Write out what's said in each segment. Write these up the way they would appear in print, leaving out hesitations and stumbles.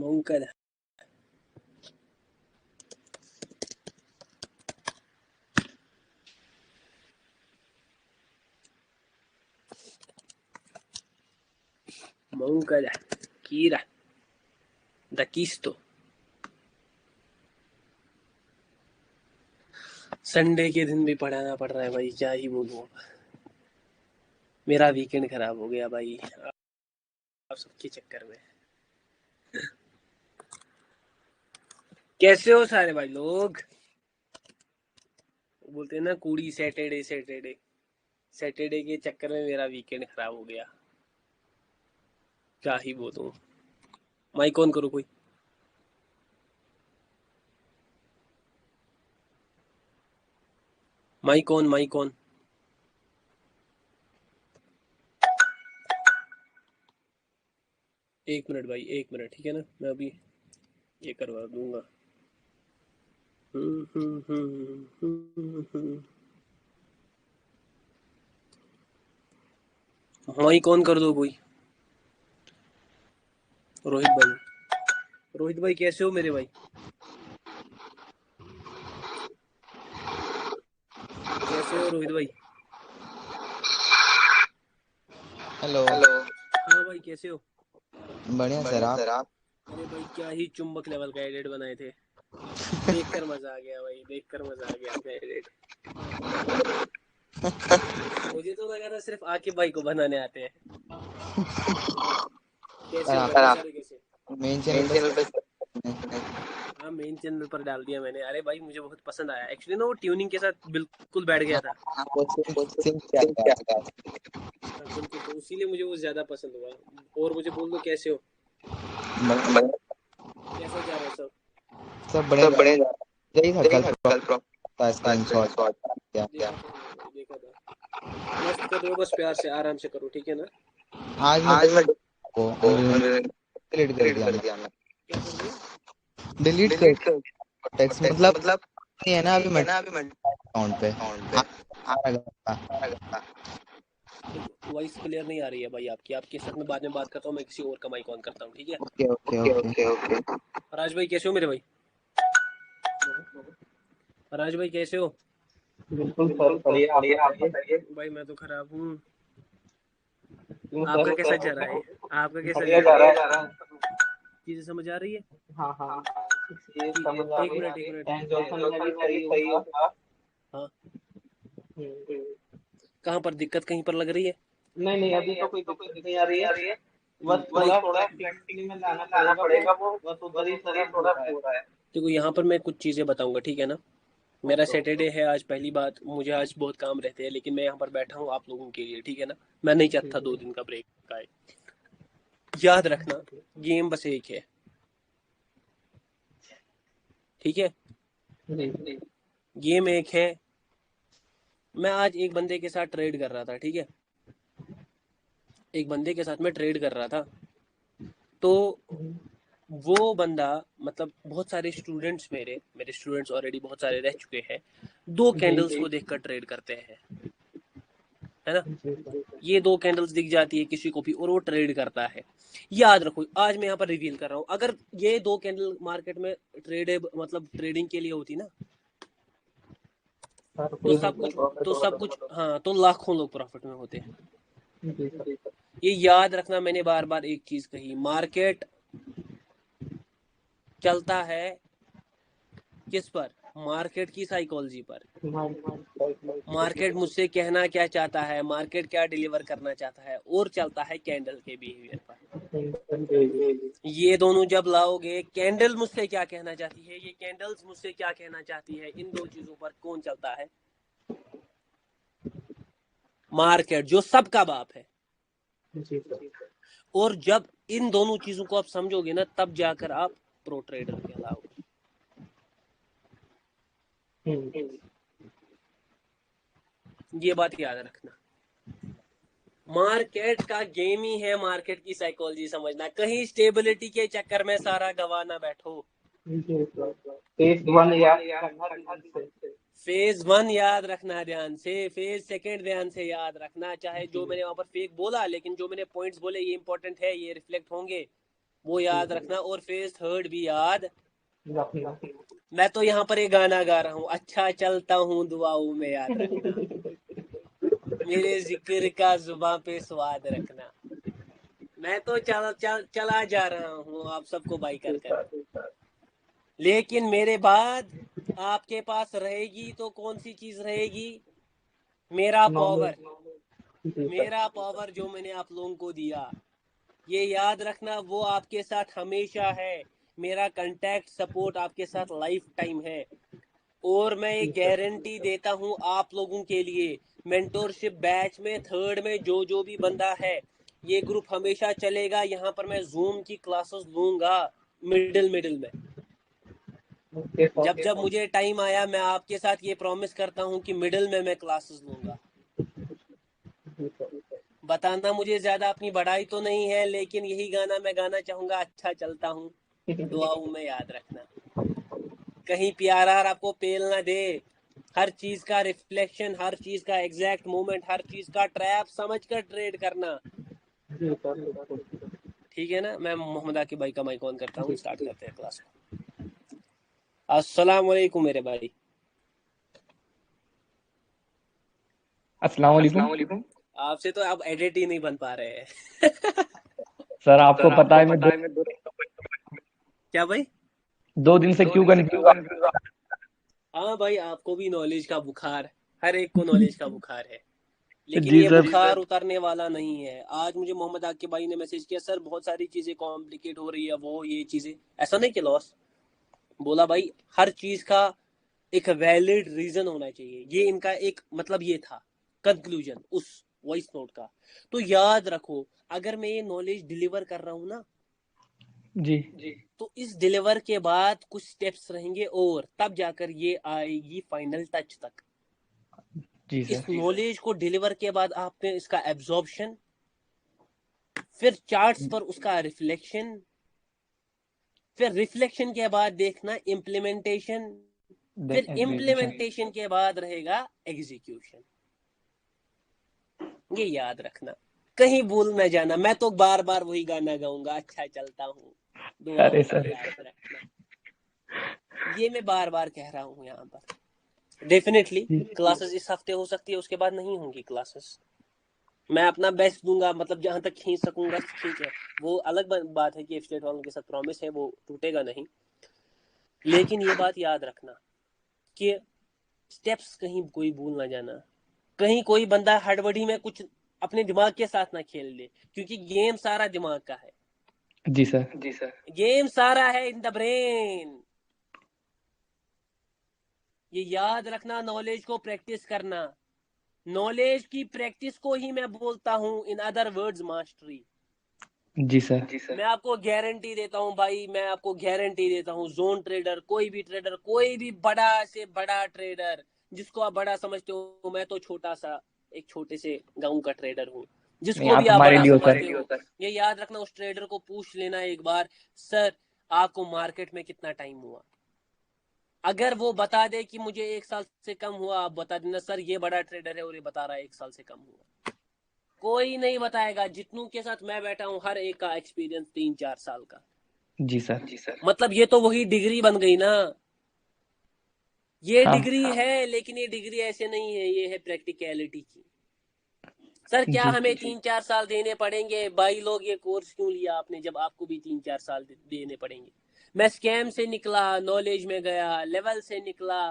मंकल मंकल कीरा दकिस्तो Sunday के दिन भी पढ़ाना पड़ रहा है भाई, क्या ही बोलूं। मेरा वीकेंड खराब हो गया भाई आप सबके चक्कर में। कैसे हो सारे भाई लोग? बोलते हैं ना कूड़ी सैटरडे सैटरडे सैटरडे के चक्कर में मेरा वीकेंड खराब हो गया, क्या ही बोलूं। माइक ऑन करो कोई। Mike on mike on. एक मिनट भाई, एक मिनट, ठीक है ना, मैं अभी ये करवा दूंगा। माइक ऑन कर दो कोई। रोहित भाई कैसे हो मेरे भाई? कैसे हो रोहित भाई? हेलो। हाँ भाई कैसे हो? बढ़िया सर, आप? अरे भाई क्या ही चुंबक लेवल का एडिट बनाए थे, देखकर मजा आ गया भाई, देखकर मजा आ गया आपका एडिट। मुझे तो लगा था सिर्फ आकिब भाई को बनाने आते हैं। कैसे हो घर में सारे कैसे? मेन चैनल पे हाँ मेन चैनल पर डाल दिया मैंने। अरे भाई मुझे बहुत पसंद आया एक्चुअली ना, वो ट्यूनिंग के साथ बिल्कुल बैठ गया था। हाँ बिल्कुल, तो इसीलिए मुझे वो ज्यादा पसंद हुआ। और मुझे बोल दो कैसे हो, कैसा जा रहा है सब? सब बढ़िया। यही था कल था स्क्रीनशॉट क्या देखा था मैंने भाई, देखा था। मस्त कर रहे हो, बस प्यार से आराम से करो, ठीक है ना? आज मैं को डिलीट कर दिया मैं। क्या कर दिया? डिलीट कर टेक्स्ट मतलब नहीं है ना अभी मैं अकाउंट पे आ रहा था। देखो वॉइस क्लियर नहीं आ रही है भाई आपकी, आपके साथ में बाद में बात करता हूँ, मैं किसी और का माइक ऑन करता हूँ, ठीक है? Okay okay okay. राज भाई कैसे हो मेरे भाई? राज भाई कैसे हो? बिल्कुल सर, बढ़िया। आप बताइए। भाई मैं तो खराब हूँ। क्यों आपका सर? कैसा जा रहा है? आपका कैसा बढ़िया जा जा रहा रहा है? है। चीजें समझ आ रही है? हाँ हाँ, ये ठीक है, समझ आ एक रही मिनट एक है। मिनट। ट्रांसलेशन में भी सही होगा। हाँ, हम्म। कहाँ पर दिक्कत, कहीं पर लग रही है? नहीं नहीं, अभी तो कोई दिक्कत नहीं आ रही है। बस भाई थोड़ा फ्लेक्सिंग में लाना पड़ेगा वो। बस उधर ही थोड़ा हो रहा है। देखो यहाँ पर मैं कुछ चीजें बताऊंगा, ठीक है ना? मेरा ओके ओके। सैटरडे है आज, पहली बात, मुझे आज बहुत काम रहते हैं, लेकिन मैं यहाँ पर बैठा हूँ आप लोगों के लिए, ठीक है ना? मैं नहीं चाहता 2 दिन का ब्रेक आए। याद रखना, गेम बस एक है, ठीक है? जी। गेम एक है। मैं आज एक बंदे के साथ ट्रेड कर रहा था, ठीक है? एक बंदे के साथ में ट्रेड कर रहा था, तो वो बंदा, मतलब बहुत सारे स्टूडेंट्स, मेरे मेरे स्टूडेंट्स ऑलरेडी बहुत सारे रह चुके हैं, 2 कैंडल्स को देखकर ट्रेड करते हैं, है ना? जी सर। ये 2 कैंडल्स दिख जाती है किसी को भी और वो ट्रेड करता है। याद रखो, आज मैं यहाँ पर रिवील कर रहा हूँ, अगर ये 2 कैंडल मार्केट में ट्रेड मतलब ट्रेडिंग के लिए होती ना, सर तो कोई सब भी कुछ, प्रॉफिट होता। हाँ, तो लाखों लोग प्रॉफिट में होते हैं। जी सर। ये याद रखना, मैंने बार बार एक चीज कही, मार्केट चलता है किस पर? मार्केट की साइकोलॉजी पर। मार्केट मुझसे कहना क्या चाहता है, मार्केट क्या डिलीवर करना चाहता है, और चलता है कैंडल के बिहेवियर पर। ये दोनों जब लाओगे, कैंडल मुझसे क्या कहना चाहती है, ये कैंडल्स मुझसे क्या कहना चाहती है, इन दो चीजों पर कौन चलता है? मार्केट, जो सबका बाप है। जी सर। और जब इन दोनों चीजों को आप समझोगे ना, तब जाकर आप प्रो ट्रेडर कहलाओगे। ये बात याद रखना, मार्केट का गेम ही है, मार्केट की साइकोलॉजी समझना, कहीं स्टेबिलिटी के चक्कर में सारा गवा ना बैठो। फेज वन याद करना ध्यान से। फेज 1 याद रखना ध्यान से, फेज 2 ध्यान से याद रखना, चाहे जो मैंने वहां पर फेक बोला, लेकिन जो मैंने पॉइंट्स बोले ये इंपॉर्टेंट है, ये रिफ्लेक्ट होंगे। वो याद रखना, और फेज थर्ड भी याद। मैं तो यहाँ पर एक गाना गा रहा हूँ, अच्छा चलता हूँ दुआओं में याद रखना, मेरे जिक्र का जुबां पे स्वाद रखना। मैं तो चला जा रहा हूँ आप सबको बाई कर कर, लेकिन मेरे बाद आपके पास रहेगी तो कौन सी चीज रहेगी? मेरा पावर, मेरा पावर जो मैंने आप लोगों को दिया, ये याद रखना, वो आपके साथ हमेशा है। मेरा कांटेक्ट सपोर्ट आपके साथ लाइफ टाइम है। और मैं एक गारंटी देता हूँ आप लोगों के लिए, मेंटोरशिप बैच में थर्ड में जो भी बंदा है, ये ग्रुप हमेशा चलेगा। यहाँ पर मैं जूम की क्लासेस लूंगा मिडिल में। जब मुझे टाइम आया, मैं आपके साथ ये प्रॉमिस करता हूँ कि मिडिल में मैं क्लासेस लूंगा। बताना मुझे ज्यादा अपनी बढ़ाई तो नहीं है, लेकिन यही गाना मैं गाना चाहूंगा, अच्छा चलता हूँ दुआओं में याद रखना, कहीं प्यारा आपको पेल ना दे। हर चीज का रिफ्लेक्शन, हर चीज का एग्जैक्ट मोमेंट, हर चीज का ट्रैप समझ कर ट्रेड करना। ठीक है ना? मैं मोहम्मद आकिब भाई का माइक ऑन करता हूँ, स्टार्ट करते हैं क्लास को। अस्सलाम वालेकुम मेरे भाई। अस्सलाम वालेकुम। आपसे तो अब एडिट ही नहीं बन पा रहे हैं। सर आपको पता है मैं क्या भाई? 2 दिन से क्यों कंफ्यूज। हाँ भाई, आपको भी नॉलेज का बुखार, हर एक को नॉलेज का बुखार है, लेकिन जी ये सर। बुखार उतरने वाला नहीं है। आज मुझे मोहम्मद आकिब भाई ने मैसेज किया, सर बहुत सारी चीजें कॉम्प्लिकेट हो रही है, वो ये चीजें, ऐसा नहीं कि लॉस। बोला भाई हर चीज का एक वैलिड रीजन होना चाहिए, ये इनका एक मतलब ये था कंक्लूजन उस वॉइस नोट का। तो याद रखो, अगर मैं ये नॉलेज डिलीवर कर रहा हूँ ना जी तो इस डिलीवर के बाद कुछ स्टेप्स रहेंगे, और तब जाकर ये आएगी फाइनल टच तक। जी इस सर। नॉलेज को डिलीवर के बाद आपने इसका एब्जॉर्प्शन, फिर चार्ट्स पर उसका रिफ्लेक्शन, फिर रिफ्लेक्शन के बाद देखना इम्प्लीमेंटेशन, फिर इम्प्लीमेंटेशन के बाद रहेगा एग्जीक्यूशन। ये याद रखना, कहीं भूल न जाना। मैं तो बार बार वही गाना गाऊंगा, अच्छा चलता हूँ दुआओं अरे में सर। याद रखना, ये मैं बार बार कह रहा हूँ यहाँ पर। डेफिनेटली क्लासेस इस हफ्ते हो सकती है, उसके बाद नहीं होंगी क्लासेस। मैं अपना बेस्ट दूंगा, मतलब जहां तक खींच सकूंगा खींच। वो अलग बात है कि स्टेट वालों के साथ प्रॉमिस है, वो टूटेगा नहीं। लेकिन ये बात याद रखना कि स्टेप्स कहीं कोई भूल ना जाना, कहीं कोई बंदा हड़बड़ी में कुछ अपने दिमाग के साथ ना खेल ले, क्योंकि गेम सारा दिमाग का है। जी सर। गेम सारा है इन द ब्रेन। ये याद रखना, नॉलेज को प्रैक्टिस करना, नॉलेज की प्रैक्टिस को ही मैं बोलता हूँ इन अदर वर्ड्स मास्टरी। जी सर। मैं आपको गारंटी देता हूँ भाई, मैं आपको गारंटी देता हूँ, जोन ट्रेडर, कोई भी ट्रेडर, कोई भी बड़ा से बड़ा ट्रेडर जिसको आप बड़ा समझते हो, मैं तो छोटा सा एक छोटे से गांव का ट्रेडर हूँ, नहीं जिसको भी आप आप हमारे बड़ा लिए हो समझते सर। हो, ये याद रखना, उस ट्रेडर को पूछ लेना एक बार, सर आपको मार्केट में कितना टाइम हुआ? अगर वो बता दे कि मुझे 1 साल से कम हुआ, आप बता देना, सर ये बड़ा ट्रेडर है और ये बता रहा है 1 साल से कम हुआ। कोई नहीं बताएगा। जितनों के साथ मैं बैठा हूँ, हर एक का एक्सपीरियंस 3-4 साल का। जी सर। मतलब ये तो वही डिग्री बन गई ना। ये हाँ डिग्री है, लेकिन ये डिग्री ऐसे नहीं है, ये है प्रैक्टिकलिटी की। सर क्या जी हमें 3-4 साल देने पड़ेंगे? भाई लोग ये कोर्स क्यों लिया आपने जब आपको भी 3-4 साल देने पड़ेंगे? मैं स्कैम से निकला, नॉलेज में गया, लेवल से निकला,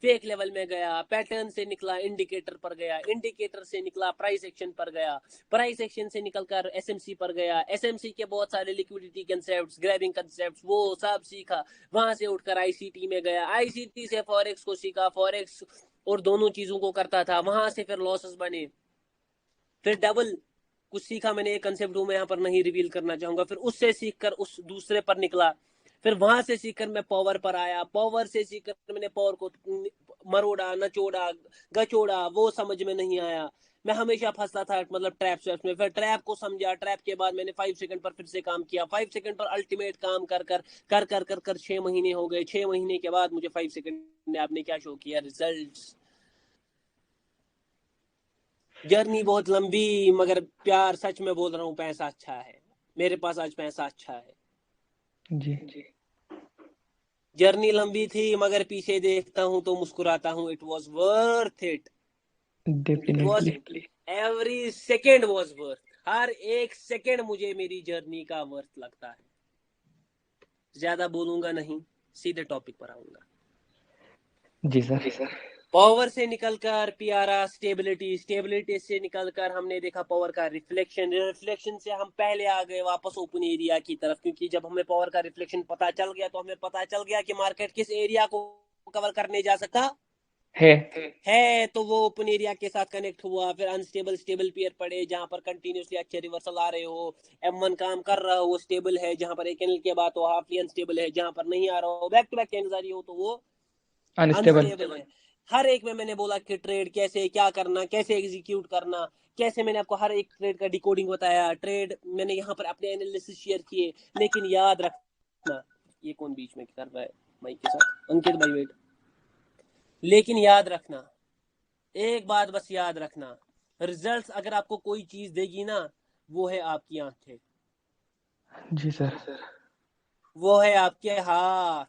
फेक लेवल में गया, पैटर्न से निकला, इंडिकेटर पर गया, इंडिकेटर से निकला, प्राइस एक्शन पर गया, प्राइस एक्शन से निकलकर एसएमसी पर गया, एसएमसी के बहुत सारे लिक्विडिटी कंसेप्ट्स, ग्रैबिंग कंसेप्ट्स, वो सब सीखा। वहां से उठकर आईसीटी में गया, आईसीटी से फॉरेक्स को सीखा, फॉरेक्स और दोनों चीजों को करता था। वहां से फिर लॉसेस बने, फिर डबल कुछ सीखा मैंने, एक कंसेप्ट मैं यहाँ पर नहीं रिवील करना चाहूंगा। फिर उससे सीखकर उस दूसरे पर निकला, फिर वहां से सीखकर मैं पावर पर आया, पावर से सीखकर मैंने पावर को मरोड़ा, नचोड़ा, गचोड़ा, वो समझ में नहीं आया। मैं हमेशा फंसता था मतलब ट्रैप में। फिर ट्रैप को समझा, ट्रैप के बाद मैंने 5 सेकंड पर फिर से काम किया, 5 सेकंड पर अल्टीमेट काम कर कर कर कर कर कर 6 महीने हो गए। 6 महीने के बाद मुझे 5 सेकंड ने आपने क्या शो किया? रिजल्ट्स। जर्नी बहुत लंबी, मगर प्यार, सच में बोल रहा हूँ, पैसा अच्छा है। मेरे पास आज पैसा अच्छा है। जी जर्नी लंबी थी मगर पीछे देखता हूँ तो मुस्कुराता हूँ। It was worth it. It was, definitely. Every second was worth. हर एक सेकेंड मुझे मेरी जर्नी का वर्थ लगता है। ज्यादा बोलूंगा नहीं, सीधे टॉपिक पर आऊंगा। जी सर। पावर से निकलकर प्यारा स्टेबिलिटी, स्टेबिलिटी से निकलकर हमने देखा पावर का रिफ्लेक्शन, रिफ्लेक्शन से हम पहले आ गए वापस ओपन एरिया की तरफ, क्योंकि जब हमें पावर का रिफ्लेक्शन पता चल गया तो हमें पता चल गया कि मार्केट किस एरिया को कवर करने जा सकता है। तो वो ओपन एरिया के साथ कनेक्ट हुआ, फिर अनस्टेबल स्टेबल पेयर पड़े जहां पर कंटिन्यूसली अच्छे रिवर्सल आ रहे हो। M1 काम कर रहा हो वो स्टेबल है, जहां पर एक कैंडल के बाद तो हाफली अनस्टेबल है, जहां पर नहीं आ रहा हो बैक टू बैक कैंडल्स आ रही हो तो वो अनस्टेबल। अनस्टेबल है। हर एक में मैंने बोला कि ट्रेड कैसे क्या करना, कैसे एग्जीक्यूट करना, कैसे मैंने आपको हर एक ट्रेड का डिकोडिंग बताया। ट्रेड मैंने यहाँ पर अपने एनालिसिस शेयर किए। लेकिन याद रखना, ये कौन बीच में कर रहा है माइक के साथ? अंकित भाई वेट। लेकिन याद रखना, एक बात बस याद रखना, रिजल्ट्स अगर आपको कोई चीज देगी ना, वो है आपकी आंखें, जी सर। वो है आपके हाथ,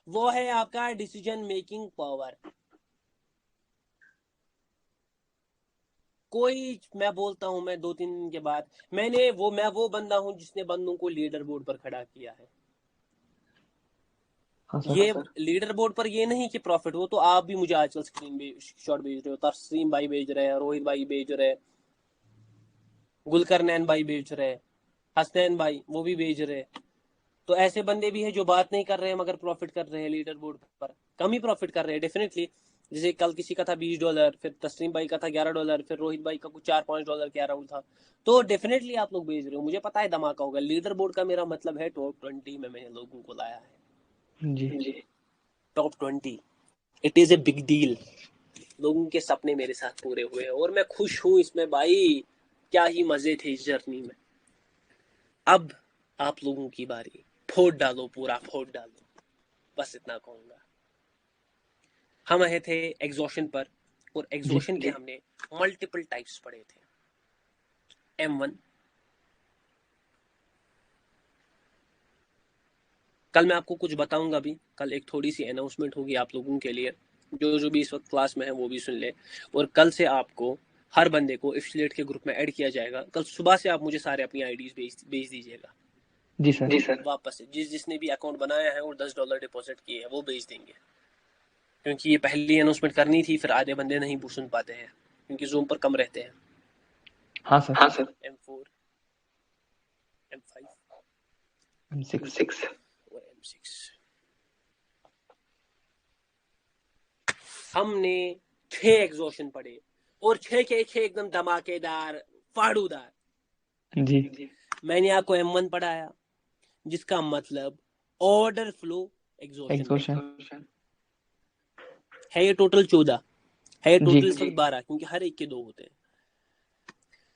वो है आपका डिसीजन मेकिंग पावर। कोई, मैं बोलता हूं, मैं 2-3 दिन के बाद मैं वो बंदा हूं जिसने बंदों को लीडर बोर्ड पर खड़ा किया है। हाँ सर। ये लीडर बोर्ड पर ये नहीं कि प्रॉफिट हो, तो आप भी मुझे आजकल स्क्रीन शॉट भेज रहे हो, तस्लीम भाई भेज रहे हैं, रोहित भाई भेज रहे हैं, गुलकरनैन भाई भेज रहे हैं, हसनैन भाई वो भी भेज रहे हैं। तो ऐसे बंदे भी हैं जो बात नहीं कर रहे हैं मगर प्रॉफिट कर रहे हैं लीडर बोर्ड पर, कम ही प्रॉफिट कर रहे हैं डेफिनेटली। जैसे कल किसी का था $20, फिर तस्लीम भाई का था $11, फिर रोहित भाई का कुछ $4-5 के अराउंड था। तो डेफिनेटली आप लोग भेज रहे हो, मुझे पता है धमाका होगा। लीडर बोर्ड का मेरा मतलब है टॉप 20 में मैंने लोगों को लाया है। G top 20, it is a big deal. लोगों के सपने मेरे साथ पूरे हुए हैं और मैं खुश हूँ इसमें भाई। क्या ही मजे थे इस जर्नी में। अब आप लोगों की बारी, फोड़ डालो, पूरा फोड़ डालो, बस इतना कहूंगा। हम आए थे एग्जॉशन पर, और जी एग्जॉशन के हमने मल्टीपल टाइप्स पढ़े थे। M1, कल मैं आपको कुछ बताऊंगा भी। कल एक थोड़ी सी अनाउंसमेंट होगी आप लोगों के लिए, जो भी इस वक्त क्लास में है वो भी सुन ले। और कल से आपको हर बंदे को एफिलिएट के ग्रुप में ऐड किया जाएगा। कल सुबह से आप मुझे सारे अपनी आईडीज भेज दीजिएगा। जी सर। वापस से जिसने भी अकाउंट बनाया है और $10 डिपॉजिट किए हैं वो भेज देंगे, क्योंकि ये पहली अनाउंसमेंट करनी थी, फिर आधे बंदे नहीं सुन पाते हैं क्योंकि जूम पर कम रहते हैं। हाँ सर। M4, M5, M6। और M6 हमने 6 एग्जॉशन पढ़े, और 6 के 6 एकदम धमाकेदार, फाड़ूदार। जी मैंने आपको M1 पढ़ाया, जिसका मतलब ऑर्डर फ्लो एग्जॉशन है। ये टोटल 14 है, टोटल इस वक्त 12, क्योंकि हर एक के 2 होते हैं।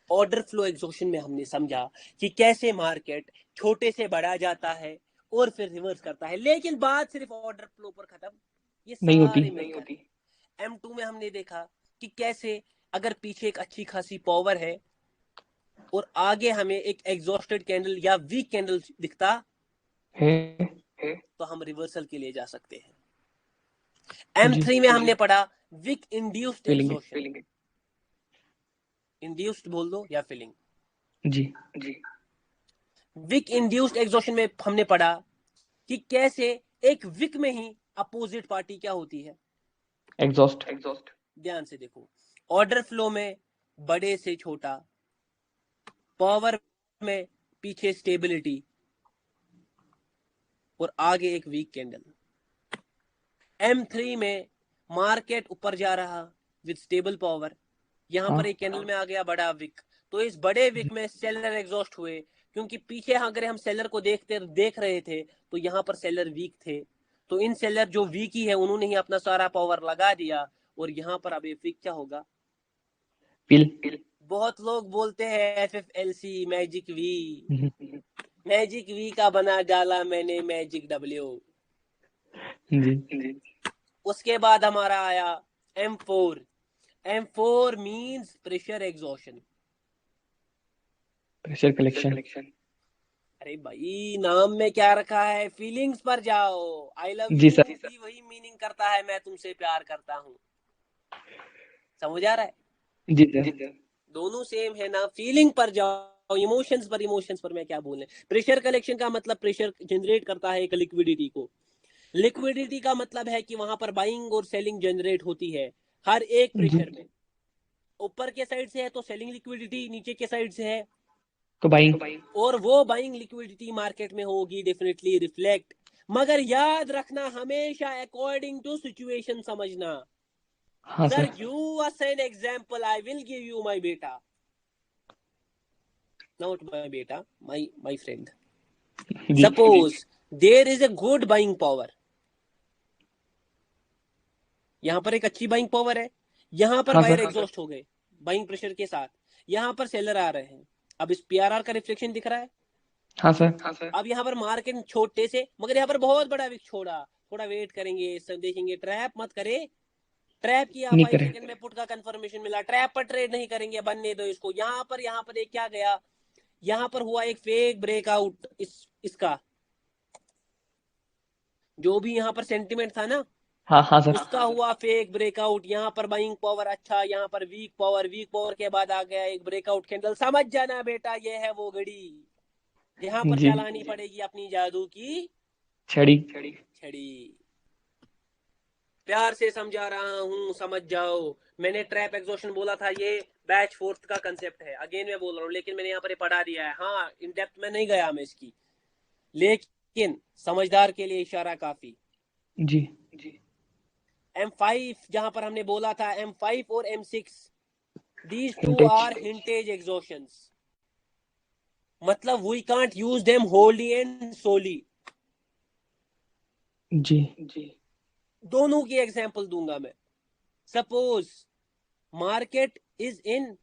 ऑर्डर फ्लो एग्जॉशन में हमने समझा कि कैसे मार्केट छोटे से बढ़ा जाता है और फिर रिवर्स करता है, लेकिन बात सिर्फ ऑर्डर फ्लो पर खत्म ये नहीं होती। सारी नहीं होती। M2 में हमने देखा कि कैसे अगर पीछे एक अच्छी खासी पावर है और आगे हमें एक एग्जॉस्टेड कैंडल या वीक कैंडल दिखता है। तो हम रिवर्सल के लिए जा सकते हैं। जी M3 में हमने पढ़ा weak induced feeling. Exhaustion, induced बोल दो या फिलिंग। जी वीक इंड्यूस्ड एग्जॉशन में हमने पढ़ा कि कैसे एक विक में ही अपोजिट पार्टी क्या होती है, एग्जॉस्ट। ध्यान से देखो। ऑर्डर फ्लो में बड़े से छोटा, पावर में पीछे स्टेबिलिटी और आगे एक वीक कैंडल। M3 में मार्केट ऊपर जा रहा विद स्टेबल पावर, यहां पर एक कैंडल में आ गया बड़ा विक, तो इस बड़े विक में सेलर एग्जॉस्ट हुए, क्योंकि पीछे अगर हम सेलर को देख रहे थे तो यहाँ पर सेलर वीक थे, तो इन सेलर जो वीक ही है उन्होंने ही अपना सारा पावर लगा दिया, और यहाँ पर अब ये विक क्या होगा, पिल। बहुत लोग बोलते हैं FFLC magic V, magic V का बना डाला मैंने मैजिक W। जी उसके बाद हमारा आया M4, M4 means pressure exhaustion. Pressure collection. अरे भाई नाम में क्या रखा है, फीलिंग्स पर जाओ। आई लव जी यू सर। भी वही मीनिंग करता है, मैं तुमसे प्यार करता हूँ। समझ आ रहा है? जी सर। दोनों सेम है ना। फीलिंग पर जाओ, इमोशंस पर मैं क्या बोलने। प्रेशर कलेक्शन का मतलब प्रेशर जनरेट करता है एक लिक्विडिटी को। लिक्विडिटी का मतलब है कि वहां पर बाइंग और सेलिंग जनरेट होती है हर एक जी। प्रेशर में। ऊपर के साइड से है तो सेलिंग लिक्विडिटी, नीचे के साइड से है तो भाई। और वो बाइंग लिक्विडिटी मार्केट में होगी डेफिनेटली रिफ्लेक्ट। मगर याद रखना हमेशा अकॉर्डिंग टू सिचुएशन समझना। हाँ sir sir. Give us an example, I will give you my बेटा, नॉट माय बेटा, माय फ्रेंड। जी। Suppose there is a good buying power, यहां पर एक अच्छी बाइंग पावर है, यहां पर हाँ बायर सर। एग्जॉस्ट हो गए बाइंग प्रेशर के साथ, यहां पर सेलर आ रहे हैं। अब इस पीआरआर का रिफ्लेक्शन दिख रहा है। हाँ सर। अब यहाँ पर मार्केट छोटे से, मगर यहाँ पर बहुत बड़ा विक छोड़ा। थोड़ा वेट करेंगे, सब देखेंगे, ट्रैप मत करे। ट्रैप किया, नहीं 5 करे। सेकंड में पुट का कंफर्मेशन मिला, ट्रैप पर ट्रेड नहीं करेंगे, बनने दो इसको। यहाँ पर एक क्या गया, यहाँ पर हुआ एक फेक ब्रेकआउट इसका, जो भी यहाँ पर सेंटिमेंट था ना, हाँ हाँ सर। उसका हुआ फेक ब्रेकआउट। यहाँ पर बाइंग पावर अच्छा, यहाँ पर वीक पावर के बाद आ गया एक ब्रेकआउट कैंडल। समझ जाना बेटा, ये है वो घड़ी, यहाँ पर जी। चलानी पड़ेगी अपनी जादू की छड़ी। छड़ी। प्यार से समझा रहा हूँ, समझ जाओ। मैंने ट्रैप एग्जॉशन बोला था, ये बैच फोर्थ का कंसेप्ट है, अगेन मैं बोल रहा हूँ, लेकिन मैंने यहाँ पर पढ़ा दिया है। हाँ, इन डेप्थ में नहीं गया मैं इसकी, लेकिन समझदार के लिए इशारा काफी। जी। M5 जहां पर हमने बोला था, M5 और M6, these two हिंटेज। are hintage exhaustions, मतलब we can't use them wholly and solely। जी। दोनों की एग्जांपल दूंगा मैं। Suppose market is in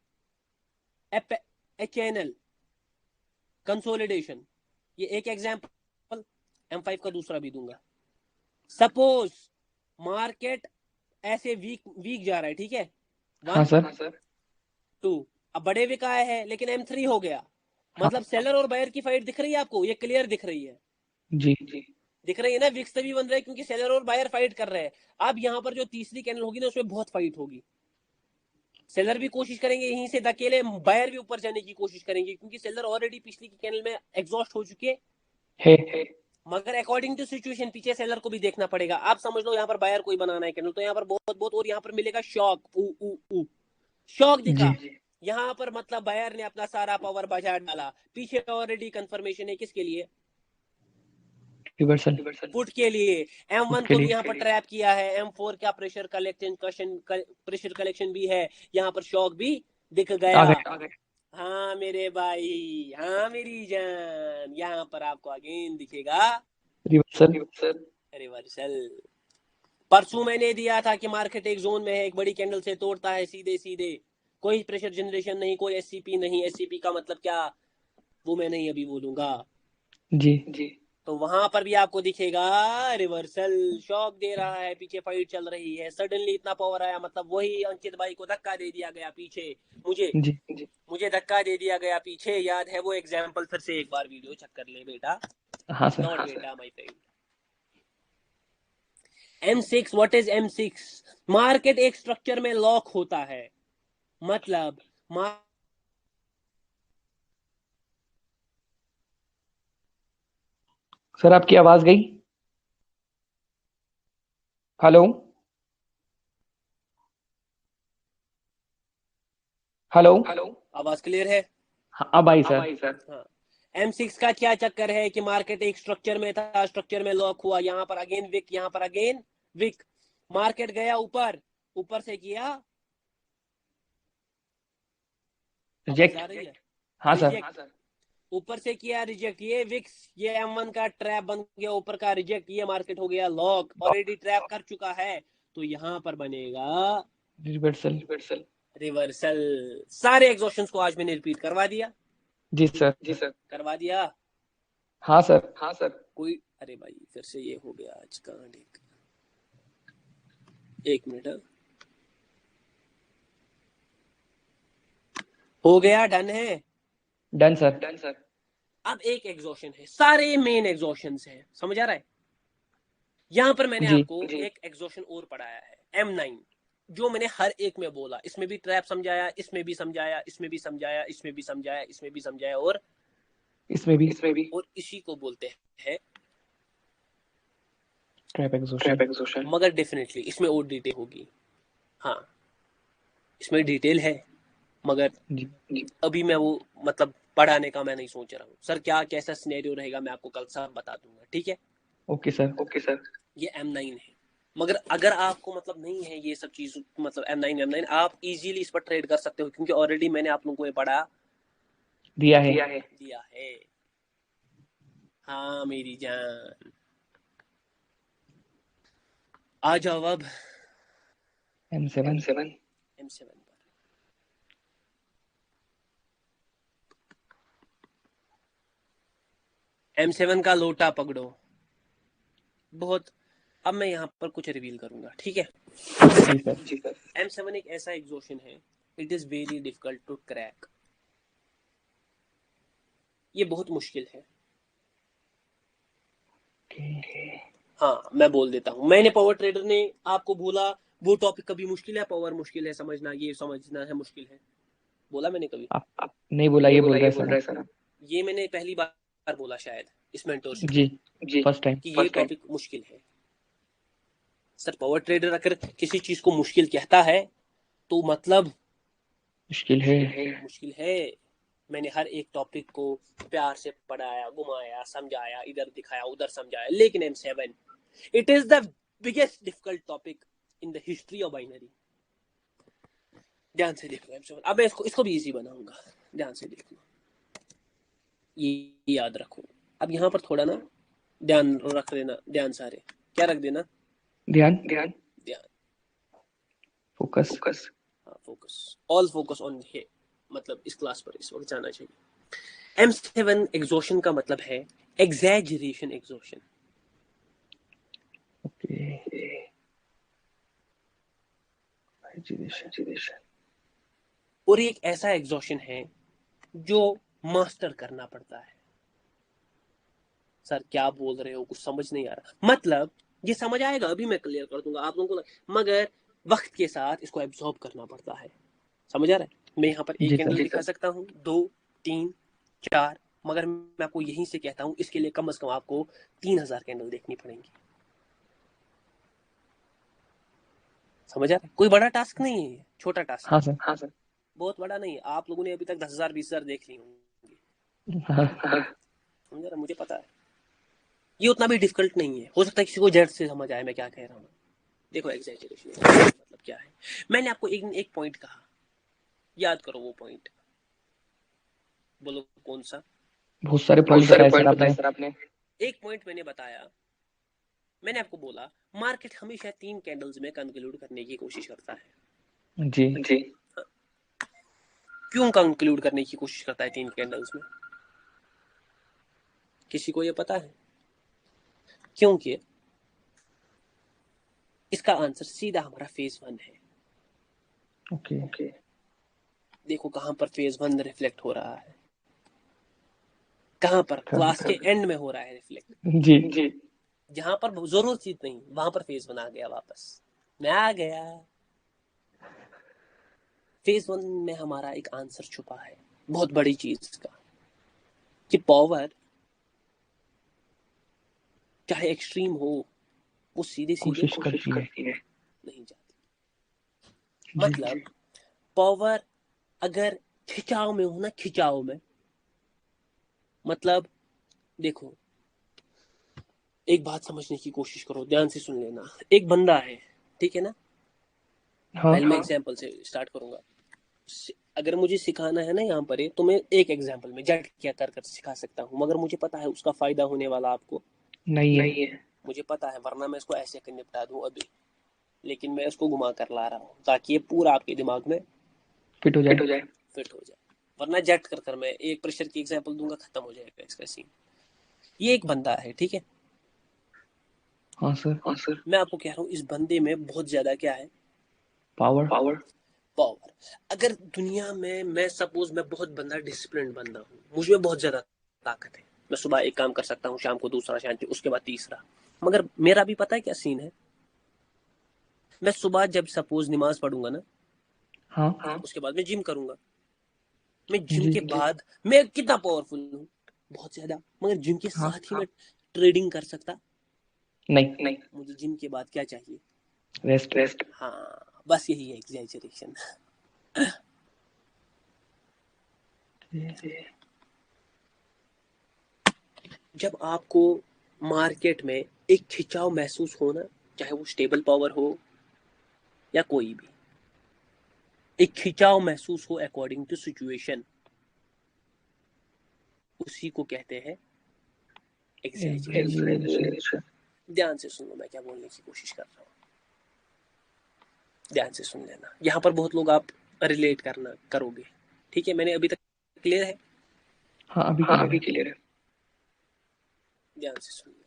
A channel consolidation, ये एक एग्जांपल। M5 का दूसरा भी दूंगा। सपोज मार्केट ऐसे वीक वीक जा रहा है, ठीक है, हाँ 1 सर। 2, अब बड़े विक आए हैं लेकिन M3 हो गया, हाँ। मतलब सेलर और बायर की फाइट दिख रही है आपको, ये क्लियर दिख रही है। जी। दिख रही है ना, विक्स तभी बन रहे हैं क्योंकि सेलर और बायर फाइट कर रहे हैं। अब यहाँ पर जो तीसरी कैंडल होगी ना, उसमें बहुत फाइट होगी। सेलर भी कोशिश करेंगे यहीं से धकेले, बायर भी ऊपर जाने की कोशिश करेंगे, क्योंकि सेलर ऑलरेडी पिछली की कैंडल में एग्जॉस्ट हो चुके। है। मगर अकॉर्डिंग टू सिचुएशन पीछे सेलर को भी देखना पड़ेगा। आप समझ लो यहाँ पर बायर कोई बनाना है कैंडल, तो यहाँ पर बहुत बहुत, और यहाँ पर मिलेगा शॉक, ऊ ऊ ऊ शॉक जी। दिखा। यहाँ पर मतलब बायर ने अपना सारा पावर बाजार डाला, पीछे ऑलरेडी कंफर्मेशन है किसके लिए, रिवर्सल। पुट के लिए। M1 उसके को भी लिए। यहाँ पर ट्रैप किया है, M4 का प्रेशर कलेक्शन भी है, यहाँ पर शॉक भी दिख आ गया। गए। हाँ मेरे भाई, हाँ मेरी जान, यहाँ पर आपको अगेन दिखेगा रिवर्सल। रिवर्सल। परसों मैंने दिया था कि मार्केट एक जोन में है, एक बड़ी कैंडल से तोड़ता है सीधे सीधे, कोई प्रेशर जनरेशन नहीं, कोई एससीपी नहीं। एससीपी का मतलब क्या, वो मैं नहीं अभी बोलूंगा। जी। तो वहां पर भी आपको दिखेगा रिवर्सल, शॉक दे रहा है, पीछे फाइट चल रही है, सडनली इतना पावर आया, मतलब वही अंकित भाई को धक्का दे दिया गया पीछे, मुझे जी। मुझे धक्का दे दिया गया पीछे। याद है वो एग्जाम्पल, फिर से एक बार वीडियो चेक कर ले बेटा, हाँ सर। नॉट बेटा my friend. M6, what is M6? Market एक स्ट्रक्चर में लॉक होता है, मतलब सर आपकी आवाज गई। हेलो। हेलो। आवाज क्लियर है? हाँ, अब आई सर। हाँ। M6 का क्या चक्कर है कि मार्केट एक स्ट्रक्चर में था, स्ट्रक्चर में लॉक हुआ, यहाँ पर अगेन विक, यहाँ पर अगेन विक। मार्केट गया ऊपर, ऊपर से किया, आवाज आ रिजेक्ट। रही है, हाँ सर। रिजेक्ट। ऊपर से किया रिजेक्ट, ये विक्स, ये M1 का ट्रैप बन गया ऊपर का, रिजेक्ट, ये मार्केट हो गया लॉक, ऑलरेडी ट्रैप कर चुका है, तो यहाँ पर बनेगा रिवर्सल। रिवर्सल। सारे एग्जॉस्शंस को आज मैंने रिपीट करवा दिया, जी सर। करवा दिया। हाँ सर। कोई, अरे भाई फिर से ये हो गया आज का, एक मिनट, हो गया, डन है। Done sir. अब एक एग्जॉशन है, सारे मेन एग्जॉशन है, समझ आ रहा है। यहां पर मैंने जी आपको एक एग्जॉशन और पढ़ाया है, M9, जो मैंने हर एक में बोला, इसमें भी ट्रैप समझाया, इसमें भी समझाया, इसमें भी समझाया, इसमें भी समझाया, इसमें भी समझाया, और इसमें भी और इसी को बोलते हैं ट्रैप एग्जॉशन। मगर डेफिनेटली इसमें और डिटेल होगी। हाँ, इसमें डिटेल है, मगर जी अभी मैं वो मतलब पढ़ाने का मैं नहीं सोच रहा हूँ। सर क्या कैसा सिनेरियो रहेगा मैं आपको कल सब बता दूंगा, ठीक है। Okay sir. ये M9 है, मगर अगर आपको मतलब नहीं है ये सब चीज, मतलब M9 आप इजीली इस पर ट्रेड कर सकते हो, क्योंकि ऑलरेडी मैंने आप लोगों को ये पढ़ा दिया है। हाँ मेरी जान, आ जाओ अब M7 M7 पर। M7 का लोटा पकड़ो बहुत। अब मैं यहाँ पर कुछ रिवील करूंगा, ठीक है। जी सर। M7 एक ऐसा एग्जॉशन है, it is very difficult to crack, ये बहुत मुश्किल है। हाँ मैं बोल देता हूँ, मैंने पावर ट्रेडर ने आपको बोला वो टॉपिक कभी मुश्किल है, पावर मुश्किल है समझना, ये समझना है मुश्किल है, बोला मैंने कभी? आप नहीं बोला, ये बोल रहे हैं सर। ये मैंने पहली बार बोला शायद इस मेंटोरशिप जी में फर्स्ट टाइम। कि ये टॉपिक मुश्किल है। सर पावर ट्रेडर अगर किसी चीज को मुश्किल कहता है तो मतलब मुश्किल है। मैंने हर एक टॉपिक को प्यार से पढ़ाया, घुमाया, समझाया, इधर दिखाया, उधर समझाया, लेकिन M7 it is the biggest difficult topic in the history of binary. ध्यान से देखो M7, अब मैं इसको भी इजी बनाऊंगा, ध्यान से देखो, ये याद रखो। अब यहाँ पर थोड़ा ना ध्यान रख देना, ध्यान सारे क्या रख देना, ध्यान फोकस, फोकस। हाँ फोकस, ऑल फोकस ऑन है, मतलब इस क्लास पर इस वक्त जाना चाहिए। M7 एग्जॉशन का मतलब है एग्जैजरेशन एग्जॉशन। और एक ऐसा एग्जॉशन है जो मास्टर करना पड़ता है। सर क्या बोल रहे हो, कुछ समझ नहीं आ रहा, मतलब ये समझ आएगा, अभी मैं क्लियर कर दूंगा आप लोगों को, मगर वक्त के साथ इसको एब्जॉर्ब करना पड़ता है, समझ आ रहा है। मैं यहाँ पर एक कैंडल दिखा सकता हूँ, 2 3 4, मगर मैं आपको यहीं से कहता हूँ इसके लिए कम से कम आपको 3000 कैंडल देखनी पड़ेंगी, समझ आ रहा है। कोई बड़ा टास्क नहीं है, छोटा टास्क। हाँ सर। बहुत बड़ा नहीं है, आप लोगों ने अभी तक 10,000 20,000 देख ली होंगी, समझ रहा, मुझे पता है ये उतना भी डिफिकल्ट नहीं है, हो सकता है किसी को जड़ से समझ आए मैं क्या कह रहा हूँ। देखो एग्जैजरेशन मतलब क्या है, मैंने आपको एक पॉइंट कहा, याद करो वो पॉइंट, बोलो कौन सा। बहुत सारे पॉइंट बताए सर आपने। एक पॉइंट मैंने बताया, मैंने आपको बोला मार्केट हमेशा 3 कैंडल्स में कंक्लूड करने की कोशिश करता है। जी क्यों कंक्लूड करने की कोशिश करता है 3 कैंडल्स में, किसी को ये पता है? क्योंकि इसका आंसर सीधा हमारा फेज 1 है। ओके। देखो कहां पर फेज 1 रिफ्लेक्ट हो रहा है, कहां पर, क्लास के एंड में हो रहा है रिफ्लेक्ट। जी जहां पर जरूरत चीज नहीं, वहां पर फेज 1 आ गया, वापस मैं आ गया। फेज 1 में हमारा एक आंसर छुपा है बहुत बड़ी चीज का, कि पावर चाहे एक्सट्रीम हो वो सीधे कोशिश करती है। नहीं जाती। मतलब पावर अगर खिंचाव में हो ना, खिंचाव में, मतलब देखो एक बात समझने की कोशिश करो, ध्यान से सुन लेना। एक बंदा है, ठीक है ना, पहले मैं एग्जांपल से स्टार्ट करूंगा। अगर मुझे सिखाना है ना यहाँ पर तो मैं एक एग्जांपल में जट क्या कर सिखा सकता हूँ, मगर मुझे पता है उसका फायदा होने वाला आपको नहीं है। मुझे पता है, वरना मैं इसको ऐसे निपटा दूं अभी, लेकिन मैं इसको घुमा कर ला रहा हूँ ताकि ये पूरा आपके दिमाग में फिट हो जाए। वरना जट कर मैं एक प्रेशर की एग्जांपल दूंगा, खत्म हो जाएगा इसका सीन। ये एक बंदा है, ठीक है। हाँ सर। मैं आपको कह रहा हूँ इस बंदे में बहुत ज्यादा क्या है, पावर। अगर दुनिया में मैं सपोज मैं बहुत बंदा डिसिप्लिन बंदा हूँ, मुझ में बहुत ज्यादा ताकत है। मैं सुबह एक काम कर सकता हूँ, शाम को दूसरा, शांति, उसके बाद तीसरा। मगर मेरा भी पता है क्या सीन है, मैं सुबह जब सपोज नमाज पढ़ूंगा ना, हाँ उसके बाद मैं जिम करूंगा। मैं जिम जी के बाद मैं कितना पावरफुल हूँ, बहुत ज्यादा। मगर जिम के हाँ साथ ही मैं ट्रेडिंग कर सकता नहीं मुझे जिम के बाद क्या चाहिए? रेस्ट हाँ, बस यही है एग्जैजरेशन। जब आपको मार्केट में एक खिंचाव महसूस हो ना, चाहे वो स्टेबल पावर हो या कोई भी, एक खिंचाव महसूस हो अकॉर्डिंग टू सिचुएशन, उसी को कहते हैं एग्जैजरेशन। ध्यान से सुनो मैं क्या बोलने की कोशिश कर रहा हूँ, ध्यान से सुन लेना। यहाँ पर बहुत लोग आप रिलेट करना करोगे, ठीक है? मैंने अभी तक क्लियर है? हाँ अभी क्लियर है। ध्यान से सुन लेना।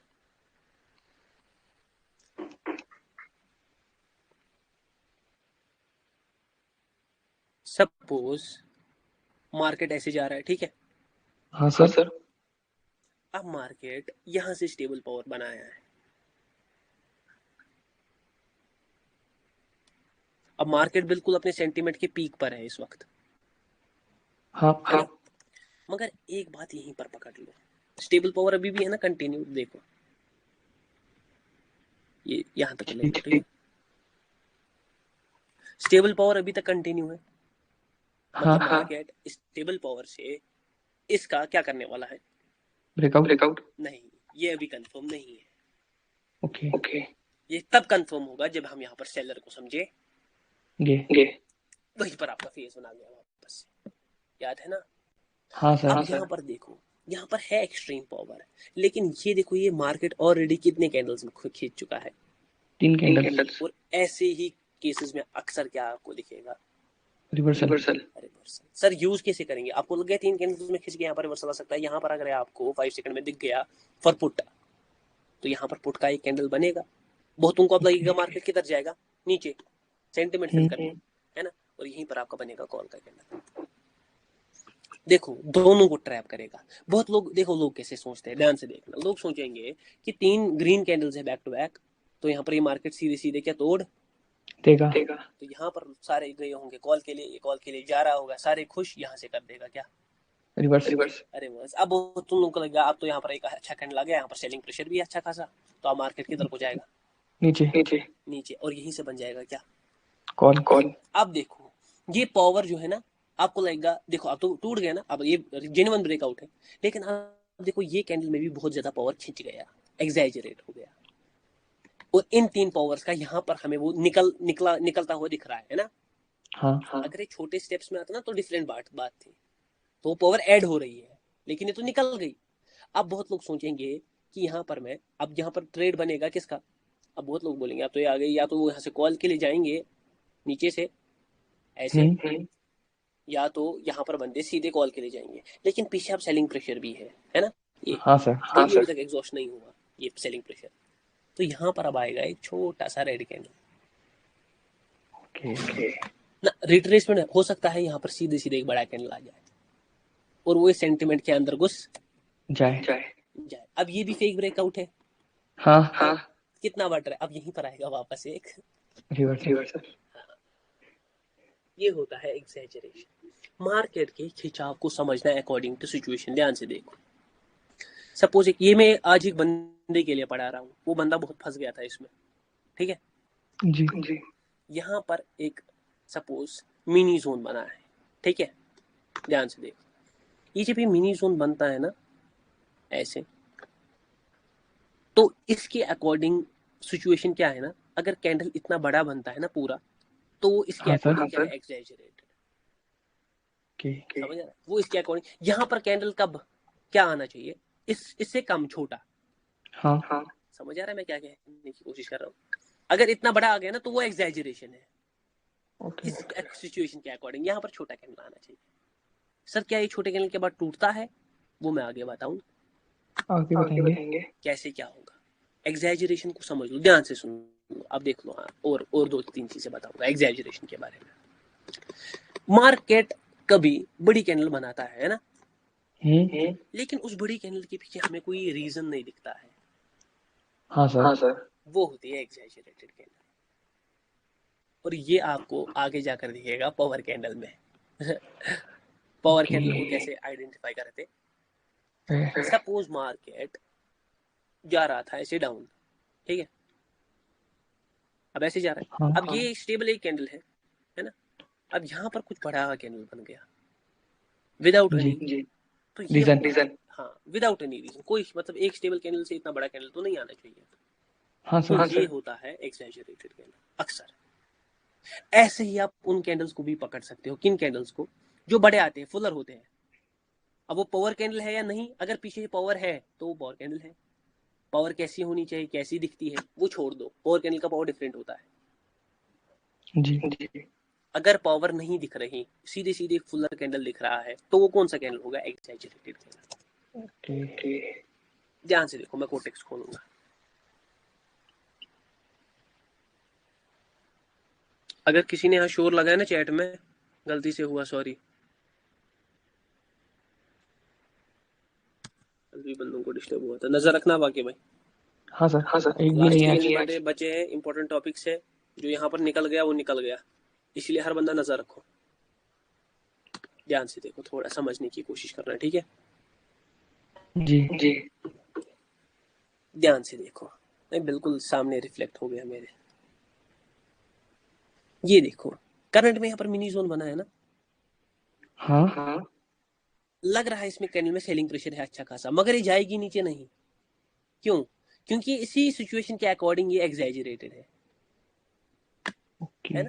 सपोज मार्केट ऐसे जा रहा है, ठीक है? हाँ सर अब मार्केट यहां से स्टेबल पावर बनाया है। अब मार्केट बिल्कुल अपने सेंटीमेंट के पीक पर है इस वक्त, हाँ है ना? मगर एक बात यहीं पर पकड़ लो, स्टेबल पावर अभी भी है ना, कंटिन्यू। देखो ये यहां तक ले लो, ठीक है? स्टेबल पावर अभी तक कंटिन्यू है। मतलब मार्केट स्टेबल पावर से इसका क्या करने वाला है? ब्रेकआउट नहीं, ये अभी कंफर्म नहीं है। ओके ये तब कंफर्म होगा जब हम यहाँ पर सेलर को समझे। गे वहीं पर आपका फेस बना गया वापस, याद है ना? हाँ सर अब यहाँ पर देखो, यहाँ पर है एक्सट्रीम पावर, लेकिन ये देखो ये मार्केट ऑलरेडी कितने कैंडल्स में खींच चुका है? 3 कैंडल्स और ऐसे ही केसेस में अक्सर क्या आपको दिखेगा? रिवर्सल सर यूज कैसे करेंगे? आपको लग गया 3 कैंडल्स में खींच के यहाँ पर रिवर्सल आ सकता है। यहाँ पर अगर आपको 5 सेकंड में दिख गया फॉर पुट, तो यहाँ पर पुट का एक कैंडल बनेगा। बहुतों को अब लगेगा मार्केट किधर जाएगा? नीचे, सेंटिमेंट फिल करने, है ना? और यहीं पर आपका बनेगा कॉल का कैंडल। देखो दोनों को ट्रैप करेगा। बहुत लोग, देखो लोग कैसे सोचते हैं, ध्यान से देखना। लोग सोचेंगे कि 3 ग्रीन कैंडल्स है बैक टू बैक, तो यहाँ पर ये मार्केट सीधे सीधे क्या तोड़ देगा। तो यहाँ पर सारे गए होंगे कॉल के लिए, ये कॉल के लिए जा रहा होगा, सारे खुश, यहाँ से कर देगा क्या? रिवर्स अरे बस अब तुम लोग को लगेगा अब तो यहाँ पर एक अच्छा कैंडल आ गया, यहाँ पर सेलिंग प्रेशर भी अच्छा खासा, तो अब मार्केट किधर को जाएगा? नीचे, और यहीं से बन जाएगा क्या? कॉल अब देखो ये पावर जो है ना, आपको लगेगा देखो अब तो टूट गया ना, अब ये जेन्युइन ब्रेकआउट है, लेकिन अब देखो ये कैंडल में भी बहुत ज्यादा पावर खिंच गया, एग्जैजरेट हो गया। और इन 3 पावर्स का यहाँ पर हमें वो निकलता हुआ दिख रहा है ना? हाँ अगर ये छोटे स्टेप्स में आता ना तो डिफरेंट बात थी, तो पावर ऐड हो रही है, लेकिन ये तो निकल गई। अब बहुत लोग सोचेंगे कि यहाँ पर मैं, अब यहाँ पर ट्रेड बनेगा किसका? अब बहुत लोग बोलेंगे अब तो ये आ गई, या तो वो यहाँ से कॉल के लिए जाएंगे नीचे से ऐसे, या तो यहाँ पर बंदे सीधे कॉल के लिए जाएंगे, लेकिन पीछे अब सेलिंग प्रेशर भी है ना? ये हाँ सर अभी तक एग्जॉस्ट नहीं हुआ ये सेलिंग प्रेशर, तो यहाँ पर अब आएगा एक छोटा सा रेड कैंडल ना, रिट्रेसमेंट हो सकता है, यहाँ पर सीधे सीधे एक बड़ा कैंडल आ जाए और वो सेंटिमेंट के अंदर घुस जाए। अब ये भी फेक ब्रेकआउट है। हाँ कितना बढ़ रहा है? अब यहीं पर आएगा वापस एक रिवर्सल ये होता है एग्जैजरेशन। मार्केट के खिंचाव को समझना है अकॉर्डिंग टू सिचुएशन। ध्यान से देखो, सपोज ये मैं आज एक बंदे के लिए पढ़ा रहा हूँ, वो बंदा बहुत फंस गया था इसमें, ठीक है? जी यहाँ पर एक सपोज मिनी जोन बना है, ठीक है? ध्यान से देखो, ये जब ये मिनी जोन बनता है ना ऐसे, तो इसके अकॉर्डिंग सिचुएशन क्या है ना, अगर कैंडल इतना बड़ा बनता है ना पूरा, तो वो इसके अकॉर्डिंग क्या है? एग्जैजरेटेड। समझ आ रहा है? वो इसके अकॉर्डिंग यहाँ पर कैंडल कब क्या आना चाहिए? इससे कम छोटा। हाँ समझ आ रहा है मैं क्या कहने की कोशिश कर रहा हूँ? अगर इतना बड़ा आ गया ना तो वो एग्जैजरेशन है। इस सिचुएशन के अकॉर्डिंग यहाँ पर छोटा कैंडल आना चाहिए। सर क्या ये छोटे कैंडल के बाद टूटता है? वो मैं आगे बताऊं, आगे बताएंगे कैसे क्या होगा। एग्जैजरेशन को समझ लो, ध्यान से सुनो, अब देख लो। हाँ, और 2-3 चीजें बताऊंगा एग्जैजरेशन के बारे में। मार्केट कभी बड़ी कैंडल बनाता है ना, लेकिन उस बड़ी कैंडल के पीछे हमें कोई रीजन नहीं दिखता है। हाँ सर। वो होती है एग्जैजरेटेड कैंडल, और ये आपको आगे जाकर दिखेगा पावर कैंडल में। पावर कैंडल को कैसे आइडेंटिफाई करते, सपोज मार्केट जा रहा था ऐसे डाउन, ठीक है, अब ऐसे जा रहा है, अब ये स्टेबल एक कैंडल है ना, अब यहाँ पर कुछ बड़ा कैंडल बन गया विदाउट एनी, तो ये रीजन, हाँ विदाउट एनी रीजन, कोई मतलब एक स्टेबल कैंडल से इतना बड़ा कैंडल तो नहीं आना चाहिए। हाँ तो सर। ये होता है एग्जैजरेटेड कैंडल अक्सर। ऐसे ही आप उन कैंडल्स को भी पकड़ सकते हो, किन कैंडल्स को, जो बड़े आते हैं, फुलर होते हैं। अब वो पावर कैंडल है या नहीं, अगर पीछे पावर है तो वो पावर कैंडल है। पावर कैसी होनी चाहिए, कैसी दिखती है, वो छोड़ दो, पावर कैंडल का पावर डिफरेंट होता है जी। अगर पावर नहीं दिख रही, सीधे सीधे फुलर कैंडल दिख रहा है, तो वो कौन सा कैंडल होगा, एग्जैजरेटेड कैंडल। ध्यान से देखो, मैं कोटेक्स खोलूंगा। अगर किसी ने यहाँ शोर लगाया ना चैट में, गलती से हुआ, सॉरी, अभी बंदों को डिस्टर्ब हुआ था, नजर रखना बाकी भाई। हाँ सर। एक भी लास्ट नहीं के है। बंदे बचे हैं, इंपॉर्टेंट टॉपिक्स है, जो यहाँ पर निकल गया वो निकल गया, इसलिए हर बंदा नजर रखो, ध्यान से देखो, थोड़ा समझने की कोशिश करना, ठीक है जी। ध्यान से देखो, नहीं बिल्कुल सामने रिफ्लेक्ट हो गया मेरे। ये देखो करंट में यहाँ पर मिनी जोन बना है ना, हाँ। लग रहा है इसमें कैंडल में सेलिंग प्रेशर है अच्छा खासा, मगर ये जाएगी नीचे नहीं। क्यों? क्योंकि इसी सिचुएशन के अकॉर्डिंग ये एग्जैजरेटेड है ना।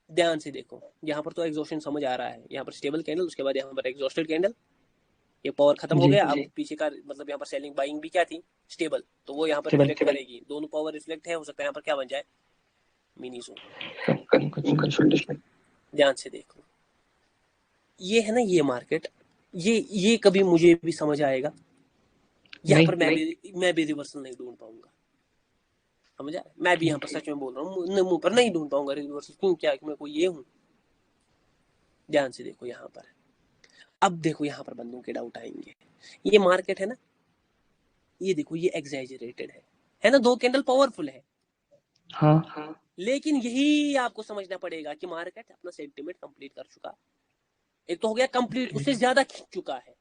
ध्यान से देखो, यहाँ पर तो एग्जॉस्शन समझ आ रहा है, यहाँ पर स्टेबल कैंडल, उसके बाद यहाँ पर एग्जॉस्टेड कैंडल, ये पावर खत्म हो गया। अब पीछे का मतलब यहाँ पर सेलिंग बाइंग भी क्या थी, स्टेबल, तो वो यहाँ पर रिफ्लेक्ट करेगी, दोनों पावर रिफ्लेक्ट है, हो सकता है यहाँ पर क्या बन जाए, मिनी जोन। ध्यान से देखो, ये है ना ये मार्केट, ये कभी मुझे भी समझ आएगा, यहाँ पर मैं भी रिवर्सल नहीं ढूंढ पाऊंगा, समझा, मैं भी यहाँ पर सच में बोल रहा हूँ, मुंह पर नहीं ढूंढ पाऊंगा रिवर्सल, क्यों, क्या मैं कोई ये हूँ। ध्यान से देखो यहाँ पर, अब देखो यहाँ पर बंदों के डाउट आएंगे, ये मार्केट है ना, ये देखो ये एग्जैजरेटेड है ना, दो कैंडल पावरफुल है, हाँ। लेकिन यही आपको समझना पड़ेगा कि मार्केट अपना सेंटिमेंट कंप्लीट कर चुका, एक तो हो गया कंप्लीट, उससे ज्यादा खींच चुका है,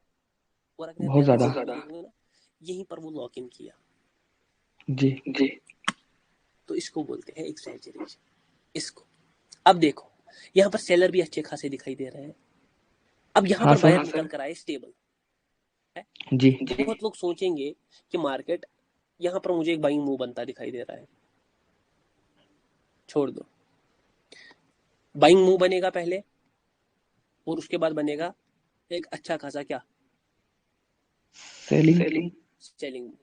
और अगर बहुत ज्यादा ना, यहीं पर वो लॉक इन किया जी। तो इसको बोलते हैं एग्जैजरेशन, इसको। अब देखो यहाँ पर सेलर भी अच्छे खासे दिखाई दे रहे हैं, अब यहाँ पर बायर निकल कर आए स्टेबल है जी। बहुत लोग सोचेंगे कि मार्केट यहाँ पर मुझे एक बाइंग मूव बनता दिखाई दे रहा है, छोड़ दो, बाइंग मूव बनेगा पहले, और उसके बाद बनेगा एक अच्छा खासा क्या, सेलिंग मूव,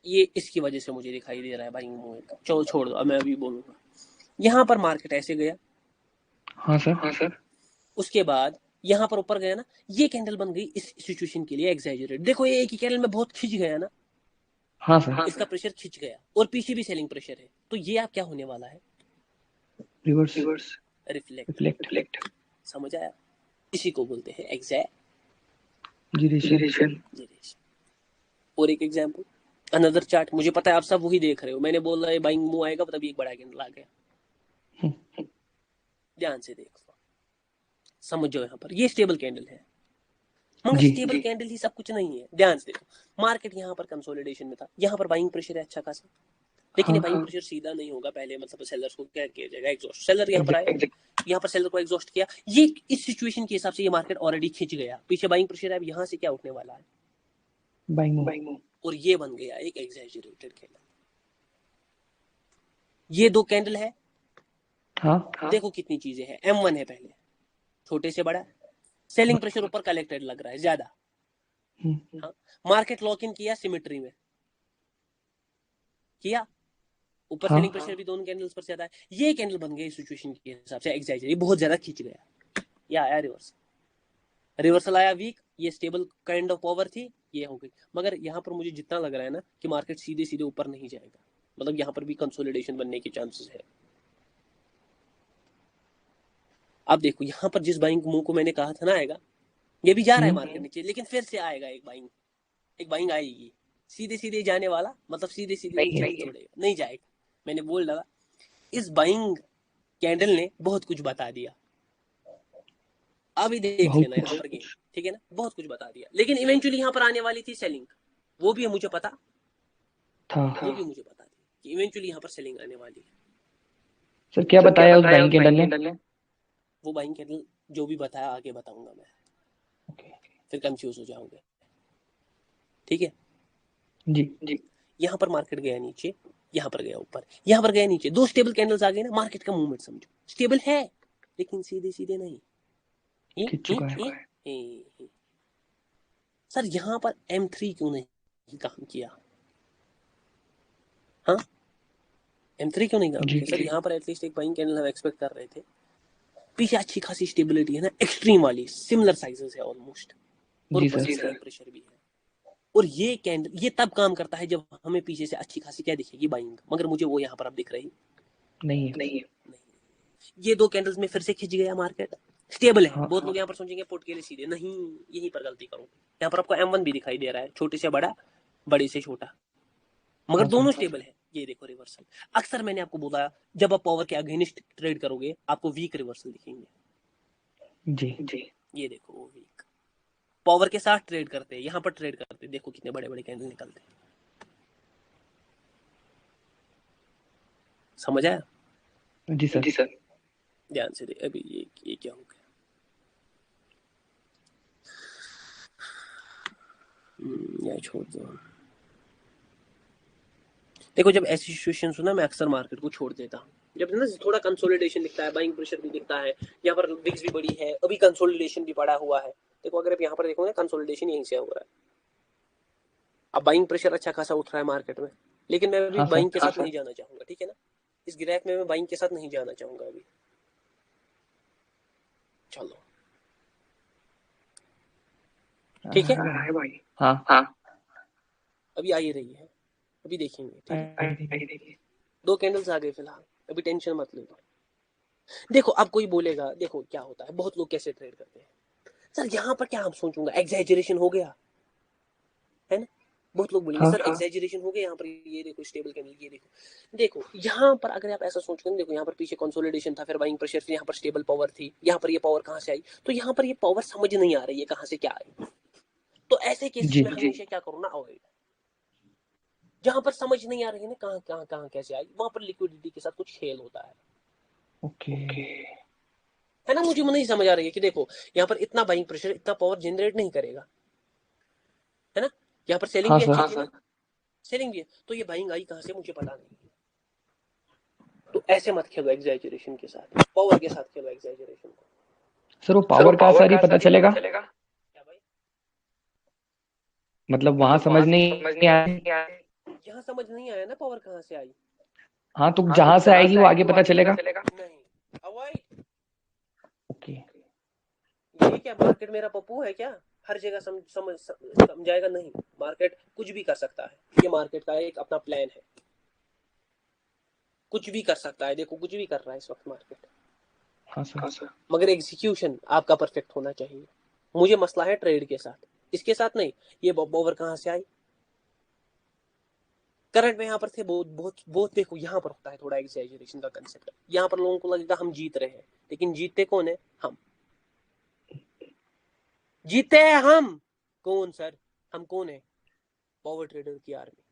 ये इसकी वजह से मुझे दिखाई दे रहा है बाइंग मूव। चलो छोड़ दो, अब मैं अभी बोलूंगा, यहाँ पर मार्केट ऐसे गया, हाँ सर। उसके बाद यहाँ पर ऊपर गया ना, ये कैंडल बन गई इस सिचुएशन के लिए एग्जैजरेट, देखो ये एक ही कैंडल में बहुत खिंच गया ना, हाँ सर, इसका प्रेशर खिंच गया, और पीछे भी सेलिंग प्रेशर है, तो ये आप क्या होने वाला है, रिवर्स रिफ्लेक्ट। समझ आया, इसी को बोलते हैं एग्जैजरेशन। और एक एग्जांपल, अनदर चार्ट, मुझे पता है आप सब वही देख रहे हो, मैंने बोला है बाइंग मूव आएगा, तभी एक बड़ा कैंडल आ गया, ध्यान से देखो, समझ जाओ, यहाँ पर ये स्टेबल कैंडल है, मगर स्टेबल कैंडल ही सब कुछ नहीं है। ध्यान से देखो, मार्केट यहाँ पर कंसोलिडेशन में था, यहाँ पर बाइंग प्रेशर है अच्छा खासा, लेकिन ये बाइंग प्रेशर सीधा नहीं होगा, पहले मतलब सेलर्स को क्या किया जाएगा, एग्जॉस्ट, सेलर यहाँ पर आया, यहाँ पर सेलर को एग्जॉस्ट किया, ये इस सिचुएशन के हिसाब से ये मार्केट ऑलरेडी खिंच गया, पीछे बाइंग प्रेशर है, अब यहाँ से क्या उठने वाला है, बाइंग मूव, और ये बन गया एक एग्जैजरेटेड कैंडल। ये दो कैंडल है, हाँ। देखो कितनी चीजें हैं, M1 है पहले, छोटे से बड़ा, सेलिंग प्रेशर ऊपर कलेक्टेड लग रहा है ज्यादा, हाँ, मार्केट लॉक इन किया सिमेट्री में, किया ऊपर, सेलिंग प्रेशर भी दोनों कैंडल्स पर ज्यादा है, ये कैंडल बन गई सिचुएशन के हिसाब से एग्जैजरेट, बहुत ज्यादा खींच गया, या आया रिवर्सल आया वीक, ये स्टेबल काइंड ऑफ पावर थी, ये हो गई, मगर यहाँ पर मुझे जितना लग रहा है ना कि मार्केट सीधे सीधे ऊपर नहीं जाएगा, मतलब यहाँ पर भी कंसोलिडेशन बनने के चांसेस है। अब देखो यहाँ पर जिस बाइंग मूव को मैंने कहा था ना आएगा, ये भी जा रहा है मार्केट नीचे, लेकिन फिर से आएगा एक बाइंग आएगी, सीधे सीधे जाने वाला, मतलब सीधे सीधे नीचे नहीं छोड़ेगा, नहीं जाएगा। मैंने बोल डाला, इस बाइंग कैंडल ने बहुत कुछ बता दिया। अभी देख लेना यहाँ पर गेम, ठीक है ना, बहुत कुछ बता दिया, लेकिन इवेंचुअली यहाँ पर आने वाली थी सेलिंग, वो भी मुझे पता था, वो भी मुझे पता थी कि इवेंचुअली यहाँ पर सेलिंग आने वाली है। सर क्या बताया उस बाइंग कैंडल ने? वो बाइंग कैंडल जो भी बताया आगे बताऊंगा मैं, फिर कंफ्यूज हो जाओगे, ठीक है जी। यहाँ पर मार्केट गया नीचे, यहाँ पर गया ऊपर, यहाँ पर गया नीचे, दो स्टेबल कैंडल्स आ गए ना, मार्केट का मूवमेंट समझो स्टेबल है, लेकिन सीधे सीधे नहीं, खिंच चुका है। सर यहाँ पर M3 क्यों नहीं काम किया? हाँ, M3 क्यों नहीं काम किया? सर यहाँ पर एटलीस्ट एक बाइंग कैंडल हम एक्सपेक्ट कर रहे थे, पीछे अच्छी खासी स्टेबिलिटी है ना, एक्सट्रीम वाली, सिमिलर साइजेस है ऑलमोस्ट, और प्रेशर भी है, और ये कैंडल ये तब काम करता है जब हमें पीछे से अच्छी खासी क्या दिखेगी, बाइंग, मगर मुझे वो यहाँ पर अब दिख रही नहीं है। ये दो कैंडल्स में फिर से खिंच गया मार्केट, स्टेबल है। बहुत लोग यहाँ पर सोचेंगे पुट के लिए सीधे, नहीं, यहीं पर गलती करूँ। यहाँ पर आपको M1 भी दिखाई दे रहा है, छोटे से बड़ा, बड़े से छोटा, मगर दोनों स्टेबल है। ये देखो रिवर्सल, अक्सर मैंने आपको बोला जब आप पावर के अगेंस्ट ट्रेड करोगे आपको वीक रिवर्सल दिखेंगे। जी ये देखो वो वीक, पावर के साथ ट्रेड करते हैं, यहाँ पर ट्रेड करते हैं, देखो कितने बड़े बड़े कैंडल निकलते हैं, समझ आया? जी सर ध्यान से दे। अभी ये क्या हो गया, या छोड़ दो। देखो जब ऐसी सिचुएशन हो ना, मैं अक्सर मार्केट को छोड़ देता हूँ, जब ना थोड़ा कंसोलिडेशन दिखता है, बाइंग प्रेशर भी दिखता है, यहाँ पर विक्स भी बड़ी है, अभी कंसोलिडेशन भी पड़ा हुआ है। देखो अगर आप यहाँ पर देखोगे कंसोलिडेशन यहीं से हो रहा है, अब बाइंग प्रेशर अच्छा खासा उठ रहा है मार्केट में, लेकिन मैं अभी बाइंग के साथ नहीं जाना चाहूंगा, ठीक है ना, इस ग्राफ में मैं बाइंग के साथ नहीं जाना चाहूंगा अभी। चलो ठीक है भाई, हाँ अभी आ ही रही है, अभी देखेंगे, ठीक है। दो कैंडल्स आ गए फिलहाल, अभी टेंशन मत लो। देखो अब कोई बोलेगा, देखो क्या होता है, बहुत लोग कैसे ट्रेड करते हैं, सर यहाँ पर क्या हम सोचूंगा, एग्जैजरेशन हो गया है ना, बहुत लोग बोलेंगे सर एग्जैजरेशन हो गया, यहाँ पर ये देखो स्टेबल कैंडल, ये देखो यहाँ पर अगर आप ऐसा सोचोगे, देखो यहाँ पर पीछे कंसोलिडेशन था, फिर बाइंग प्रेशर, फिर यहाँ पर स्टेबल पावर थी, यहाँ पर ये पावर कहाँ से आई, तो यहाँ पर ये पावर समझ नहीं आ रही है कहाँ से क्या आई, तो ऐसे केसेस में हमेशा क्या करो ना, अवॉइड, जहां पर समझ नहीं आ रही है ना कहाँ कैसे आई, वहां पर लिक्विडिटी के साथ कुछ खेल होता है, ओके है ना। मुझे नहीं समझ आ रही है कि देखो यहाँ पर इतना बाइंग प्रेशर इतना पावर जनरेट नहीं करेगा, है ना, यहाँ पर सेलिंग भी अच्छी थी, सेलिंग भी है, तो ये बाइंग आई कहाँ से मुझे पता नहीं, तो ऐसे मत खेलो एग्जैजरेशन के साथ, पावर के साथ खेलो एग्जैजरेशन को। सर वो पावर का असर ही पता चलेगा, क्या भाई, मतलब वहां समझ नहीं आया, यहाँ समझ नहीं आया ना पावर कहाँ से आई, हाँ तो जहां से आएगी वो आगे पता चलेगा, नहीं अवॉइड। ओके ये क्या मार्केट मेरा पप्पू है क्या, हर जगह समझाएगा, नहीं, मार्केट कुछ भी कर सकता है, ये मार्केट का एक अपना प्लान है, कुछ भी कर सकता है, देखो कुछ भी कर रहा है इस वक्त मार्केट, हाँ सर, मगर एग्जीक्यूशन आपका परफेक्ट होना चाहिए। मुझे मसला है ट्रेड के साथ, इसके साथ नहीं। ये पावर कहाँ से आई, करंट में यहाँ पर थे बहुत देखो यहाँ पर होता है थोड़ा एग्जैजरेशन का कंसेप्ट, यहाँ पर लोगों को लगेगा हम जीत रहे हैं, लेकिन जीतते कौन है, हम जीते हैं, हम कौन सर, हम कौन है, पावर ट्रेडर की आर्मी।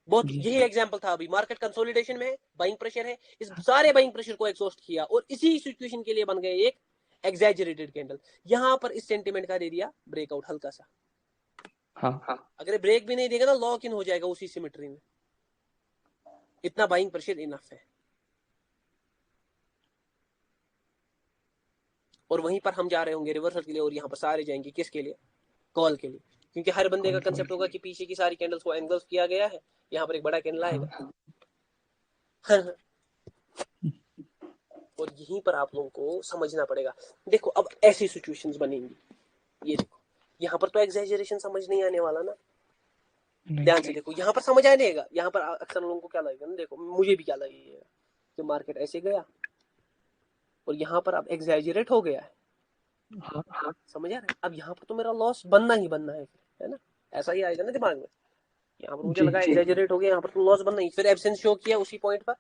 बहुत यही एग्जांपल था, अभी मार्केट कंसोलिडेशन में है, बाइंग प्रेशर है, इस सारे बाइंग प्रेशर को एग्जॉस्ट किया और इसी सिचुएशन के लिए बन गए एक एग्जैजरेटेड कैंडल, यहाँ पर इस सेंटीमेंट का दे दिया ब्रेकआउट हल्का सा, हाँ अगर ब्रेक भी नहीं देगा ना लॉक इन हो जाएगा उसी सिमेट्री में, इतना बाइंग प्रेशर इनफ है। और वहीं पर हम जा रहे होंगे रिवर्सल के लिए, और यहाँ पर सारे जाएंगे किसके लिए, कॉल के लिए, क्योंकि हर बंदे का कंसेप्ट होगा कि पीछे की सारी कैंडल्स को एंगल्स किया गया है, यहाँ पर एक बड़ा कैंडल आएगा, और यहीं पर आप लोगों को समझना पड़ेगा। देखो अब ऐसी सिचुएशंस बनेंगी, ये देखो यहाँ पर तो एग्जैजरेशन समझ नहीं आने वाला ना, ध्यान से देखो, यहाँ पर समझ आएगा, यहाँ पर अक्सर लोगों को क्या लगेगा ना, देखो मुझे भी क्या लगेगा कि मार्केट ऐसे गया और यहाँ पर अब एग्जैजरेट हो गया है, हाँ समझ आ रहा है? अब यहाँ पर तो मेरा लॉस बनना ही बनना है ना? ऐसा ही आएगा ना दिमाग में। यहाँ पर मुझे जी लगा एग्जैजरेट हो गया, यहाँ पर तो लॉस बनना ही, फिर एब्सेंस शो किया उसी पॉइंट पर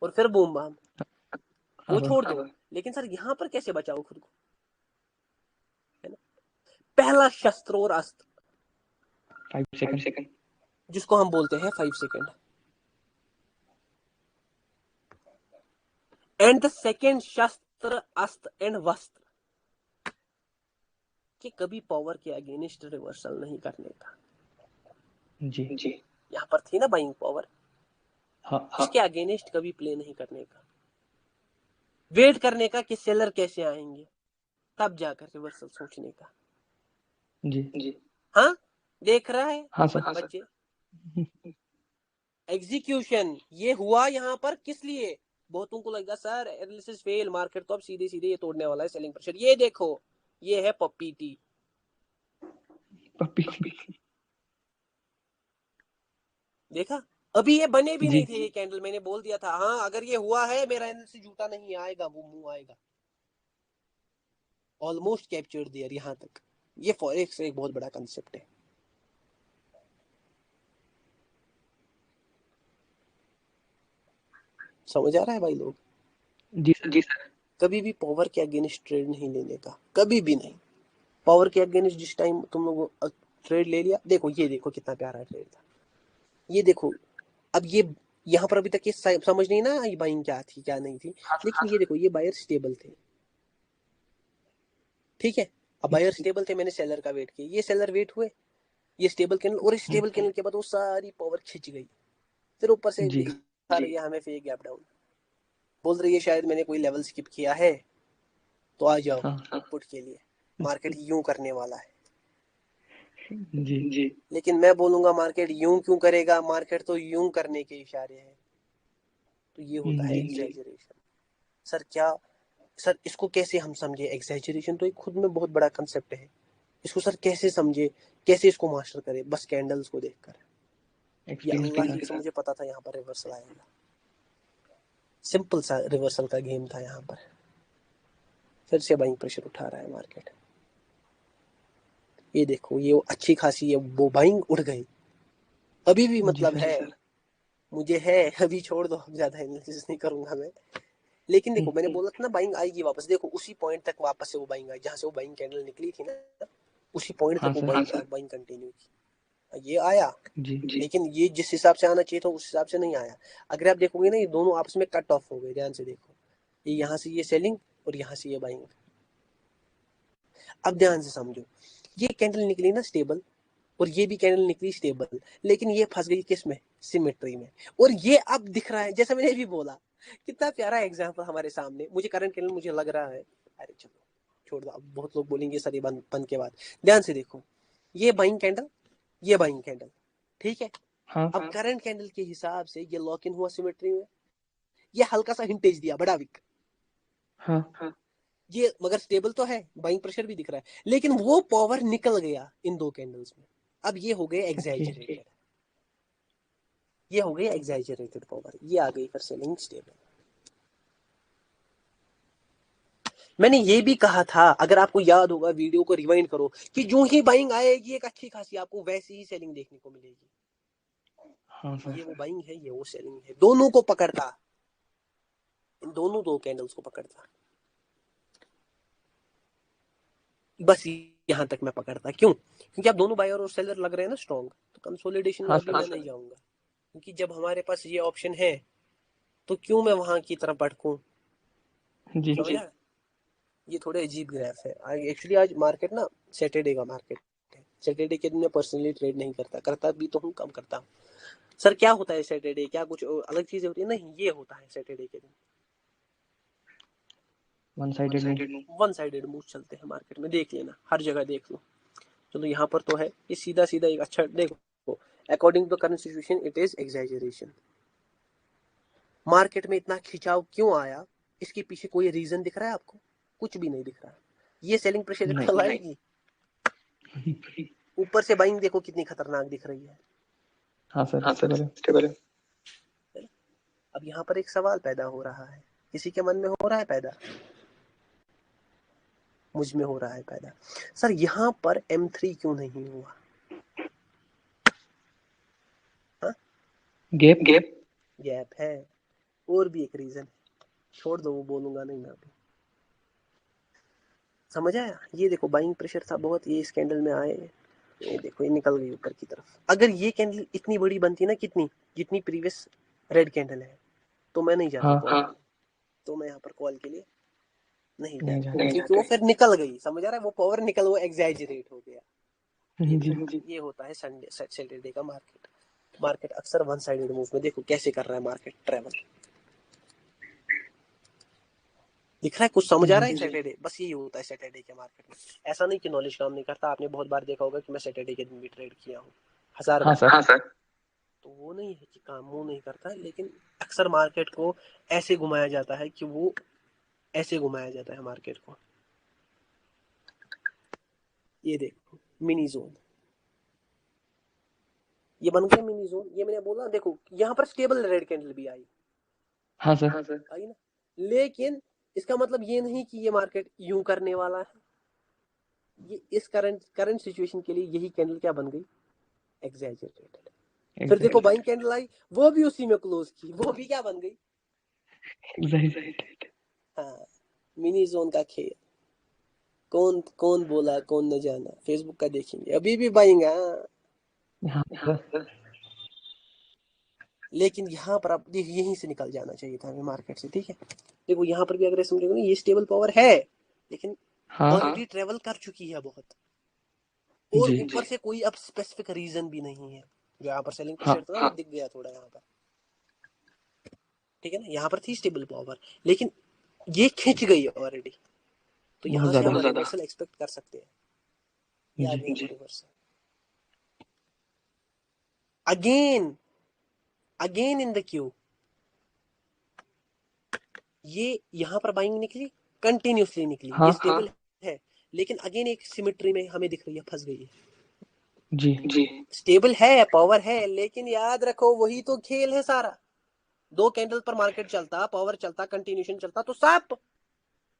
और फिर बूम बाम, वो हाँ सर। छोड़ दो। लेकिन सर यहाँ पर कैसे बचाओ खुद को, है ना? पहला शस्त्र और अस्त्र 5 सेकंड। जिसको हम बोलते हैं 5 सेकंड, एंड द सेकेंड शस्त्र अस्त्र एंड वस्त्र कि कभी पावर के अगेंस्ट रिवर्सल नहीं करने का। जी यहाँ पर थी ना बाइंग पावर, हाँ उसके अगेंस्ट कभी प्ले नहीं करने का, वेट करने का कि सेलर कैसे आएंगे, तब जाकर रिवर्सल सोचने का। जी हाँ, देख रहा है हाँ सर। बच्चे, एग्जीक्यूशन ये हुआ यहाँ पर किस लिए? बहुतों को लगता सर एनालिसिस फेल, मार्केट तो अब सीधे सीधे ये तोड़ने वाला है सेलिंग प्रेशर। ये देखो, ये है पप्पी टी, देखा? अभी ये बने भी जी नहीं थे ये कैंडल, मैंने बोल दिया था हाँ अगर ये हुआ है मेरा एनालिसिस झूठा नहीं आएगा, वो मुंह आएगा। ऑलमोस्ट कैप्चर्ड देयर यहाँ तक। ये फॉरेक्स एक बहुत बड़ा कंसेप्ट है। समझ आ रहा है भाई लोग? जी सर। कभी भी पावर के अगेंस्ट ट्रेड नहीं लेने का, कभी भी नहीं। पावर के अगेंस्ट जिस टाइम तुम लोग ट्रेड ले लिया, देखो ये देखो कितना प्यारा ट्रेड था, ये देखो। अब ये यहाँ पर अभी तक ये समझ नहीं ना ये बाइंग क्या थी क्या नहीं थी, लेकिन ये देखो ये बायर स्टेबल थे, ठीक है? अब बायर स्टेबल थे, मैंने सेलर का वेट किया, ये सेलर वेट हुए, ये स्टेबल कैंडल, और इस स्टेबल कैंडल के बाद वो सारी पावर खिंच गई, फिर ऊपर से जी दिखा रही है हमें फेक गैप डाउन, बोल रही है शायद मैंने कोई लेवल स्किप किया है तो आ जाओ हाँ पुट के लिए, मार्केट यूं करने वाला है। जी लेकिन मैं बोलूंगा मार्केट यूं क्यों करेगा, मार्केट तो यूं करने के इशारे हैं। तो ये होता है जी एग्जैजरेशन। सर क्या, सर इसको कैसे हम समझे? एग्जैजरेशन तो एक खुद में बहुत बड़ा कंसेप्ट है, इसको सर कैसे समझे, कैसे इसको मास्टर करे? बस कैंडल्स को देखकर। ये एक्सपीरियंस के अल्लाह ही साथ। से मुझे पता था यहाँ पर रिवर्सल आएगा, सिंपल सा रिवर्सल का गेम था यहाँ पर। फिर से बाइंग प्रेशर उठा रहा है मार्केट, ये देखो ये अच्छी खासी है वो बाइंग उठ गई, अभी भी जी मतलब सर। है मुझे है, अभी छोड़ दो, ज्यादा एनालिसिस नहीं करूंगा मैं। लेकिन देखो मैंने बोला था ना बाइंग आएगी वापस, देखो उसी पॉइंट तक वापस से वो बाइंग आई जहां से वो बाइंग कैंडल निकली थी ना, उसी पॉइंट हाँ तक वो सर। बाइंग कंटिन्यू की, ये आया। जी लेकिन ये जिस हिसाब से आना चाहिए था उस हिसाब से नहीं आया। अगर आप देखोगे ना ये दोनों आपस में कट ऑफ हो गए, ध्यान से देखो, ये यहाँ से ये सेलिंग और यहाँ से ये बाइंग। अब ध्यान से समझो, ये कैंडल निकली ना स्टेबल, और ये भी कैंडल निकली स्टेबल, लेकिन ये फंस गई किस में? सिमेट्री में। और ये अब दिख रहा है, जैसा मैंने भी बोला, कितना प्यारा एग्जांपल हमारे सामने। मुझे करंट कैंडल मुझे लग रहा है, अरे चलो छोड़ दो, अब बहुत लोग बोलेंगे सर ये बंद के बाद। ध्यान से देखो, ये बाइंग कैंडल, ये बाइंग कैंडल, ठीक है? हाँ अब करंट कैंडल के हिसाब से ये लॉक इन हुआ सिमेट्री में, ये हल्का सा हिंटेज दिया, बड़ा विक, हाँ ये मगर स्टेबल तो है, बाइंग प्रेशर भी दिख रहा है, लेकिन वो पावर निकल गया इन दो कैंडल्स में। अब ये हो गए एग्जैजरेटेड, ये हो गई एग्जैजरेटेड पावर, ये आ गई फिर सेलिंग स्टेबल। मैंने ये भी कहा था, अगर आपको याद होगा वीडियो को रिवाइंड करो, कि जो ही बाइंग आएगी एक अच्छी खासी आपको वैसी ही सेलिंग देखने को मिलेगी। हाँ सर। ये वो बाइंग है, ये वो सेलिंग है, दोनों को पकड़ता, इन दोनों दो कैंडल्स को पकड़ता, बस यहाँ तक मैं पकड़ता। क्यों? क्योंकि आप दोनों बायर और सेलर लग रहे हैं ना स्ट्रॉन्ग, तो कंसोलिडेशन में हाँ अभी सर। मैं नहीं जाऊंगा, क्योंकि जब हमारे पास ये ऑप्शन है तो क्यों मैं वहां की तरफ भटकूं? जी समझा? ये थोड़े अजीब ग्राफ है एक्चुअली। आज मार्केट ना सैटरडे का मार्केट है, सैटरडे के दिन मैं पर्सनली ट्रेड नहीं करता भी तो हूँ, कम करता हूँ। सर क्या होता है सैटरडे, क्या कुछ अलग चीजें होती है? नहीं, ये होता है सैटरडे के दिन one sided move. One sided move चलते हैं मार्केट में, देख लेना, हर जगह देख लो। चलो यहाँ पर तो है ये सीधा सीधा एक अच्छा, देखो according to current situation it is exaggeration. Market में इतना खिंचाव क्यों आया, इसके पीछे कोई रीजन दिख रहा है आपको? कुछ भी नहीं दिख रहा। ये सेलिंग प्रेशर नहीं कल आएगी, ऊपर से बाइंग देखो कितनी खतरनाक दिख रही है। हाँ सर स्टेबल है। अब यहाँ पर एक सवाल पैदा हो रहा है, किसी के मन में हो रहा है पैदा, मुझ में हो रहा है पैदा। सर यहाँ पर M3 क्यों नहीं हुआ? गैप है, और भी एक रीजन, छोड़ दो वो बोलूंगा नहीं मैं अभी। समझ आया? ये देखो बाइंग प्रेशर था बहुत, ये इस कैंडल में आए, ये देखो ये निकल गई ऊपर की तरफ। अगर ये कैंडल इतनी बड़ी बनती ना, कितनी जितनी प्रीवियस रेड कैंडल है, तो मैं नहीं जाता कॉल, तो मैं यहाँ पर कॉल के लिए नहीं जाता, क्योंकि वो फिर निकल गई। समझ आ रहा है? वो पावर निकल, वो एग्जैजरेट हो गया। ये होता है संडे सैटरडे का मार्केट। मार्केट अक्सर वन साइडेड मूव में, देखो कैसे कर रहा है मार्केट ट्रेवल, दिख रहा है? कुछ समझ आ रहा है सैटरडे? बस यही होता है सैटरडे के मार्केट में। ऐसा नहीं कि नॉलेज काम नहीं करता, आपने बहुत बार देखा होगा कि मैं सैटरडे के दिन भी ट्रेड किया हूँ, 1000 बार। हाँ सर। तो वो नहीं है कि काम वो नहीं करता है, लेकिन अक्सर मार्केट को ऐसे घुमाया जाता है कि वो ऐसे घुमाया जाता है मार्केट को। ये देखो मिनी जोन, ये बन गया मिनी जोन। ये मैंने बोला देखो यहाँ पर स्टेबल रेड कैंडल भी आई। हाँ सर। आई ना? लेकिन इसका मतलब ये नहीं कि ये मार्केट यूं करने वाला है। ये इस करंट सिचुएशन के लिए यही कैंडल क्या बन गई? एग्जैजरेटेड। फिर देखो बाइंग कैंडल आई, वो भी उसी में क्लोज की, वो भी क्या बन गई? हाँ, मिनी जोन का खेल। कौन कौन बोला, कौन न जाना, फेसबुक का देखेंगे, अभी भी बाइंग। हाँ, लेकिन यहाँ पर आप देखिए यहीं से निकल जाना चाहिए था हमें मार्केट से, ठीक है? देखो यहाँ पर भी अगर समझोगे ना, ये स्टेबल पावर है, लेकिन ऑलरेडी ट्रेवल कर चुकी है बहुत, और ऊपर से कोई अब स्पेसिफिक रीजन भी नहीं है। जो यहाँ पर सेलिंग प्रेशर था ना, वो दिख गया थोड़ा यहाँ पर, ठीक है ना? यहाँ पर थी स्टेबल पावर, लेकिन ये खिंच गई ऑलरेडी, तो यहाँ से हम रिवर्सल एक्सपेक्ट कर सकते हैं। ये आ गई reversal again in the Q. ये यहाँ पर बाइंग निकली, कंटिन्यूसली निकली, ये स्टेबल है, लेकिन अगेन एक सिमेट्री में हमें दिख रही है, फंस गई है। जी स्टेबल है, पावर है, लेकिन याद रखो वही तो खेल है सारा। 2 कैंडल पर मार्केट चलता, पावर चलता, कंटिन्यूशन चलता, तो सब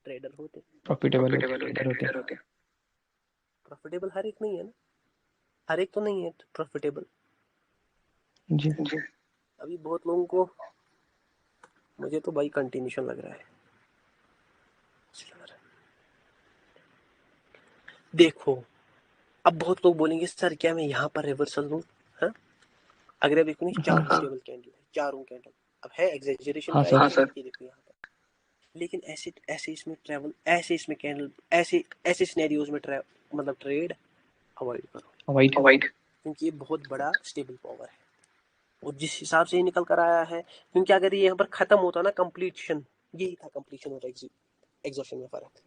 ट्रेडर होते, प्रॉफिटेबल होते। प्रॉफिटेबल हर एक नहीं है ना, हर एक तो नहीं है प्रॉफिटेबल। जी अभी बहुत लोगों को, मुझे तो भाई कंटिन्यूशन लग रहा है। देखो अब बहुत लोग बोलेंगे सर क्या मैं यहाँ पर रिवर्सल लूं? हाँ, अगर अब देखो नहीं, चारों स्टेबल कैंडल है, चारों कैंडल अब है एग्जैजरेशन। हाँ सर। ये देखो यहाँ पर, लेकिन ऐसे ऐसे इसमें ट्रैवल, ऐसे इसमें कैंडल, ऐसे ऐसे सिनेरियोज में मतलब ट्रेड अवॉइड करो, अवॉइड, क्योंकि ये बहुत बड़ा स्टेबल पावर है, और जिस हिसाब से ये निकल कर आया है, क्योंकि अगर ये यहाँ पर खत्म होता ना, कंप्लीशन, यही था कंप्लीशन और एग्जॉशन में फर्क।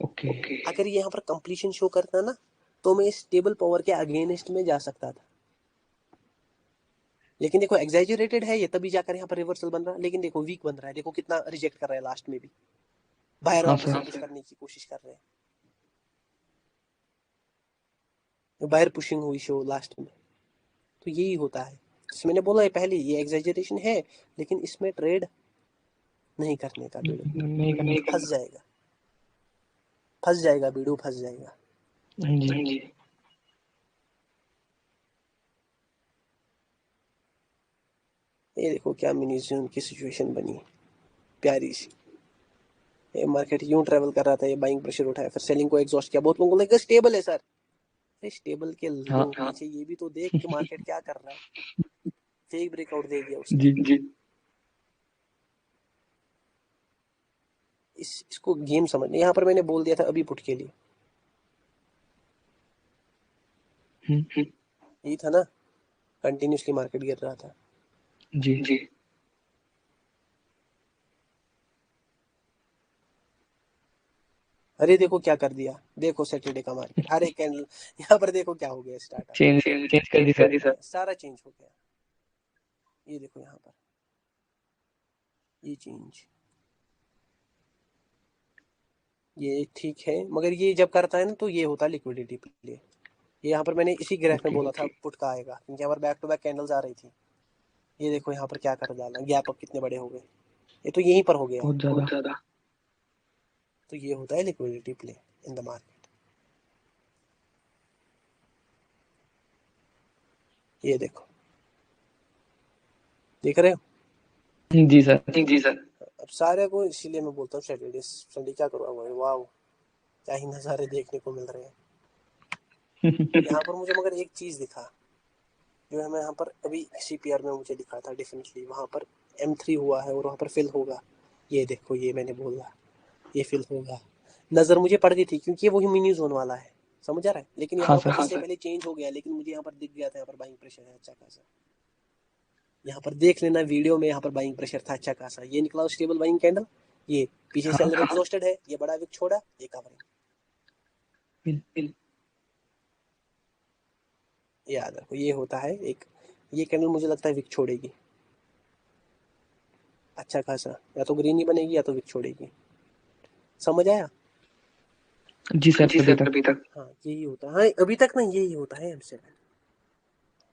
ओके, अगर ये यहाँ पर कंप्लीशन शो करता ना, तो मैं स्टेबल पावर के अगेंस्ट में जा सकता था, लेकिन देखो एग्जैजरेटेड है ये, तभी जाकर यहाँ पर रिवर्सल बन रहा है। लेकिन देखो वीक बन रहा है, देखो कितना रिजेक्ट कर रहा है लास्ट में भी, बाहर वापस पुश करने की कोशिश कर रहे हैं, बाहर पुशिंग हुई शो लास्ट में। तो यही होता है, जैसे मैंने बोला है पहले, ये एग्जैजरेशन है, लेकिन इसमें ट्रेड नहीं करने का बीड़ू, फंस जाएगा, फंस जाएगा बीड़ू, फंस जाएगा। जी ये देखो क्या मिनी जोन की सिचुएशन बनी, प्यारी सी। ये मार्केट यूं ट्रेवल कर रहा था, ये बाइंग प्रेशर उठाया, फिर सेलिंग को एग्जॉस्ट किया। बहुत लोगों को लगा स्टेबल है सर, स्टेबल के पीछे ये भी तो देख कि मार्केट क्या कर रहा है, फेक ब्रेकआउट दे दिया उसने। जी इसको गेम समझने, यहाँ पर मैंने बोल दिया था अभी पुट के लिए, यही था ना, कंटिन्यूसली मार्केट गिर रहा था। जी अरे देखो क्या कर दिया, देखो सैटरडे का मार्केट, हर एक कैंडल यहाँ पर देखो क्या हो गया, स्टार्ट चेंज कर दी सर। सारा चेंज हो गया। ये देखो यहाँ पर ये चेंज, ये ठीक है, मगर ये जब करता है ना, तो ये होता है लिक्विडिटी प्ले। ये यहाँ पर मैंने इसी ग्राफ में बोला था पुट का आएगा, क्योंकि यहाँ पर बैक टू बैक कैंडल्स आ रही थी। ये देखो यहाँ पर क्या कर डाला, गैप अप कितने बड़े हो गए, ये तो यहीं पर हो गया, बहुत ज्यादा। तो ये होता है liquidity play in the market. ये देखो, देख रहे हो? जी सर। जी सर। अब सारे को इसीलिए मैं बोलता हूँ सैटरडे संडे क्या करो, वाह क्या ही नज़ारे देखने को मिल रहे हैं। यहाँ पर मुझे मगर एक चीज़ दिखा जो हमें यहाँ पर अभी CPR में मुझे दिखा था डेफिनेटली, वहाँ पर M3 हुआ है और वहाँ पर फिल होगा। ये देखो, ये मैंने बोला ये फिल होगा, नज़र मुझे पड़ गई थी क्योंकि वही मिनी जोन वाला है, समझ आ रहा है। लेकिन यहाँ पर इससे पहले चेंज हो गया, लेकिन मुझे यहाँ पर दिख गया था, यहाँ पर बाइंग प्रेशर है अच्छा खासा। यहाँ पर देख लेना वीडियो में, यहाँ पर बाइंग प्रेशर था अच्छा खासा। ये निकला स्टेबल बाइंग कैंडल, ये पीछे सेलर एग्जॉस्टेड है, ये बड़ा विक छोड़ा, ये कवरिंग। याद रखो ये होता है एक, ये कैंडल मुझे लगता है विक छोड़ेगी अच्छा खासा, या तो ग्रीन ही बनेगी या तो विक छोड़ेगी। समझ आया? जी सर अभी तक। हाँ यही होता है, हाँ अभी तक नहीं, यही होता है M7।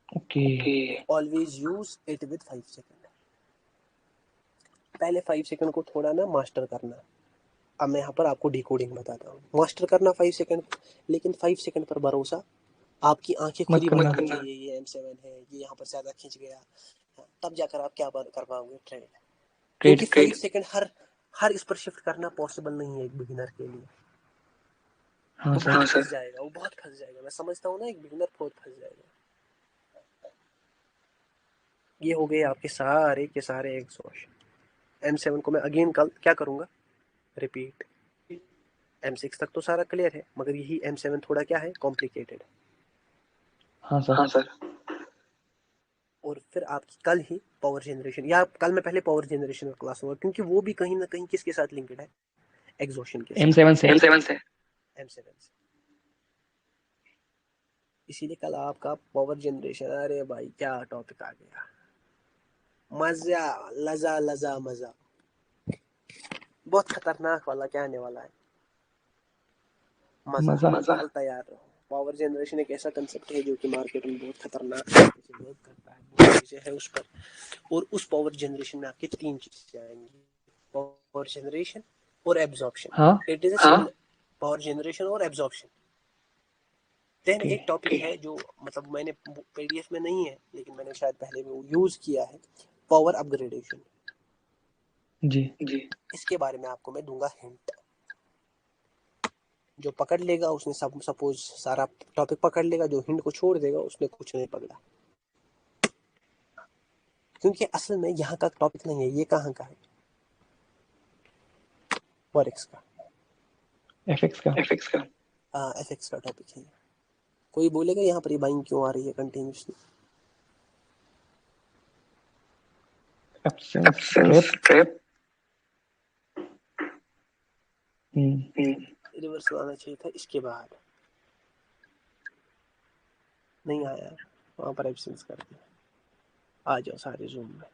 Okay. Always use it with 5 second. पहले 5 सेकंड को थोड़ा ना मास्टर करना। अब मैं यहाँ पर आपको डिकोडिंग बताता हूँ। मास्टर करना 5 सेकंड, लेकिन 5 सेकंड पर भरोसा आपकी आंखें खुद ही बतानी चाहिए ये M7 है, ये यहाँ पर ज्यादा खिंच गया, तब जाकर आप क्या कर पाओगे ट्रेड। क्योंकि 5 सेकंड हर इस पर शिफ्ट करना पॉसिबल नहीं है एक बिगिनर के लिए। हाँ वो सर। बहुत फंस जाएगा, वो बहुत फंस जाएगा। मैं समझता हूँ ना एक बिगिनर बहुत फंस जाएगा। ये हो गए आपके सारे के सारे एग्जॉस्ट। M7 को मैं अगेन कल क्या करूँगा, रिपीट। M6 तक तो सारा क्लियर है, मगर यही M7 थोड़ा क्या है, कॉम्प्लिकेटेड। हाँ सर। हाँ सर। और फिर आपकी कल ही पावर जनरेशन, या कल मैं पहले पावर जनरेशन का क्लास होगा, क्योंकि वो भी कहीं ना कहीं किसके साथ लिंक्ड है, एग्जॉशन के साथ। M7 से। M7 से। इसीलिए कल आपका पावर जनरेशन, अरे भाई क्या टॉपिक आ गया, मजा, लजा लजा मजा, बहुत खतरनाक वाला क्या आने वाला है, मजा। कल तैयार रहो। पावर जनरेशन एक ऐसा कंसेप्ट है जो कि मार्केट में बहुत खतरनाक तरीके से वर्क करता है, बहुत चीजें है उस पर। और उस पावर जनरेशन में आपके 3 चीजें आएंगी, पावर जनरेशन और एब्जॉर्प्शन। हाँ। इट इज पावर जनरेशन और एब्जॉर्प्शन। देन एक टॉपिक है जो मतलब मैंने PDF में नहीं है, लेकिन मैंने शायद पहले भी यूज किया है, पावर अपग्रेडेशन। जी। इसके बारे में आपको मैं दूंगा हिंट। जो पकड़ लेगा उसने सपोज सारा टॉपिक पकड़ लेगा, जो हिंट को छोड़ देगा उसने कुछ नहीं पकड़ा। क्योंकि असल में यहाँ का टॉपिक नहीं है, ये कहाँ का है, फॉरेक्स का, FX का। हाँ FX का टॉपिक है। कोई बोलेगा यहाँ पर ये बाइंग क्यों आ रही है कंटिन्यूसली, एब्सेंस ट्रैप। रिवर्सल आना चाहिए था इसके बाद, नहीं आया, वहाँ पर एब्सेंस कर दिया। आ जाओ सारे जूम में।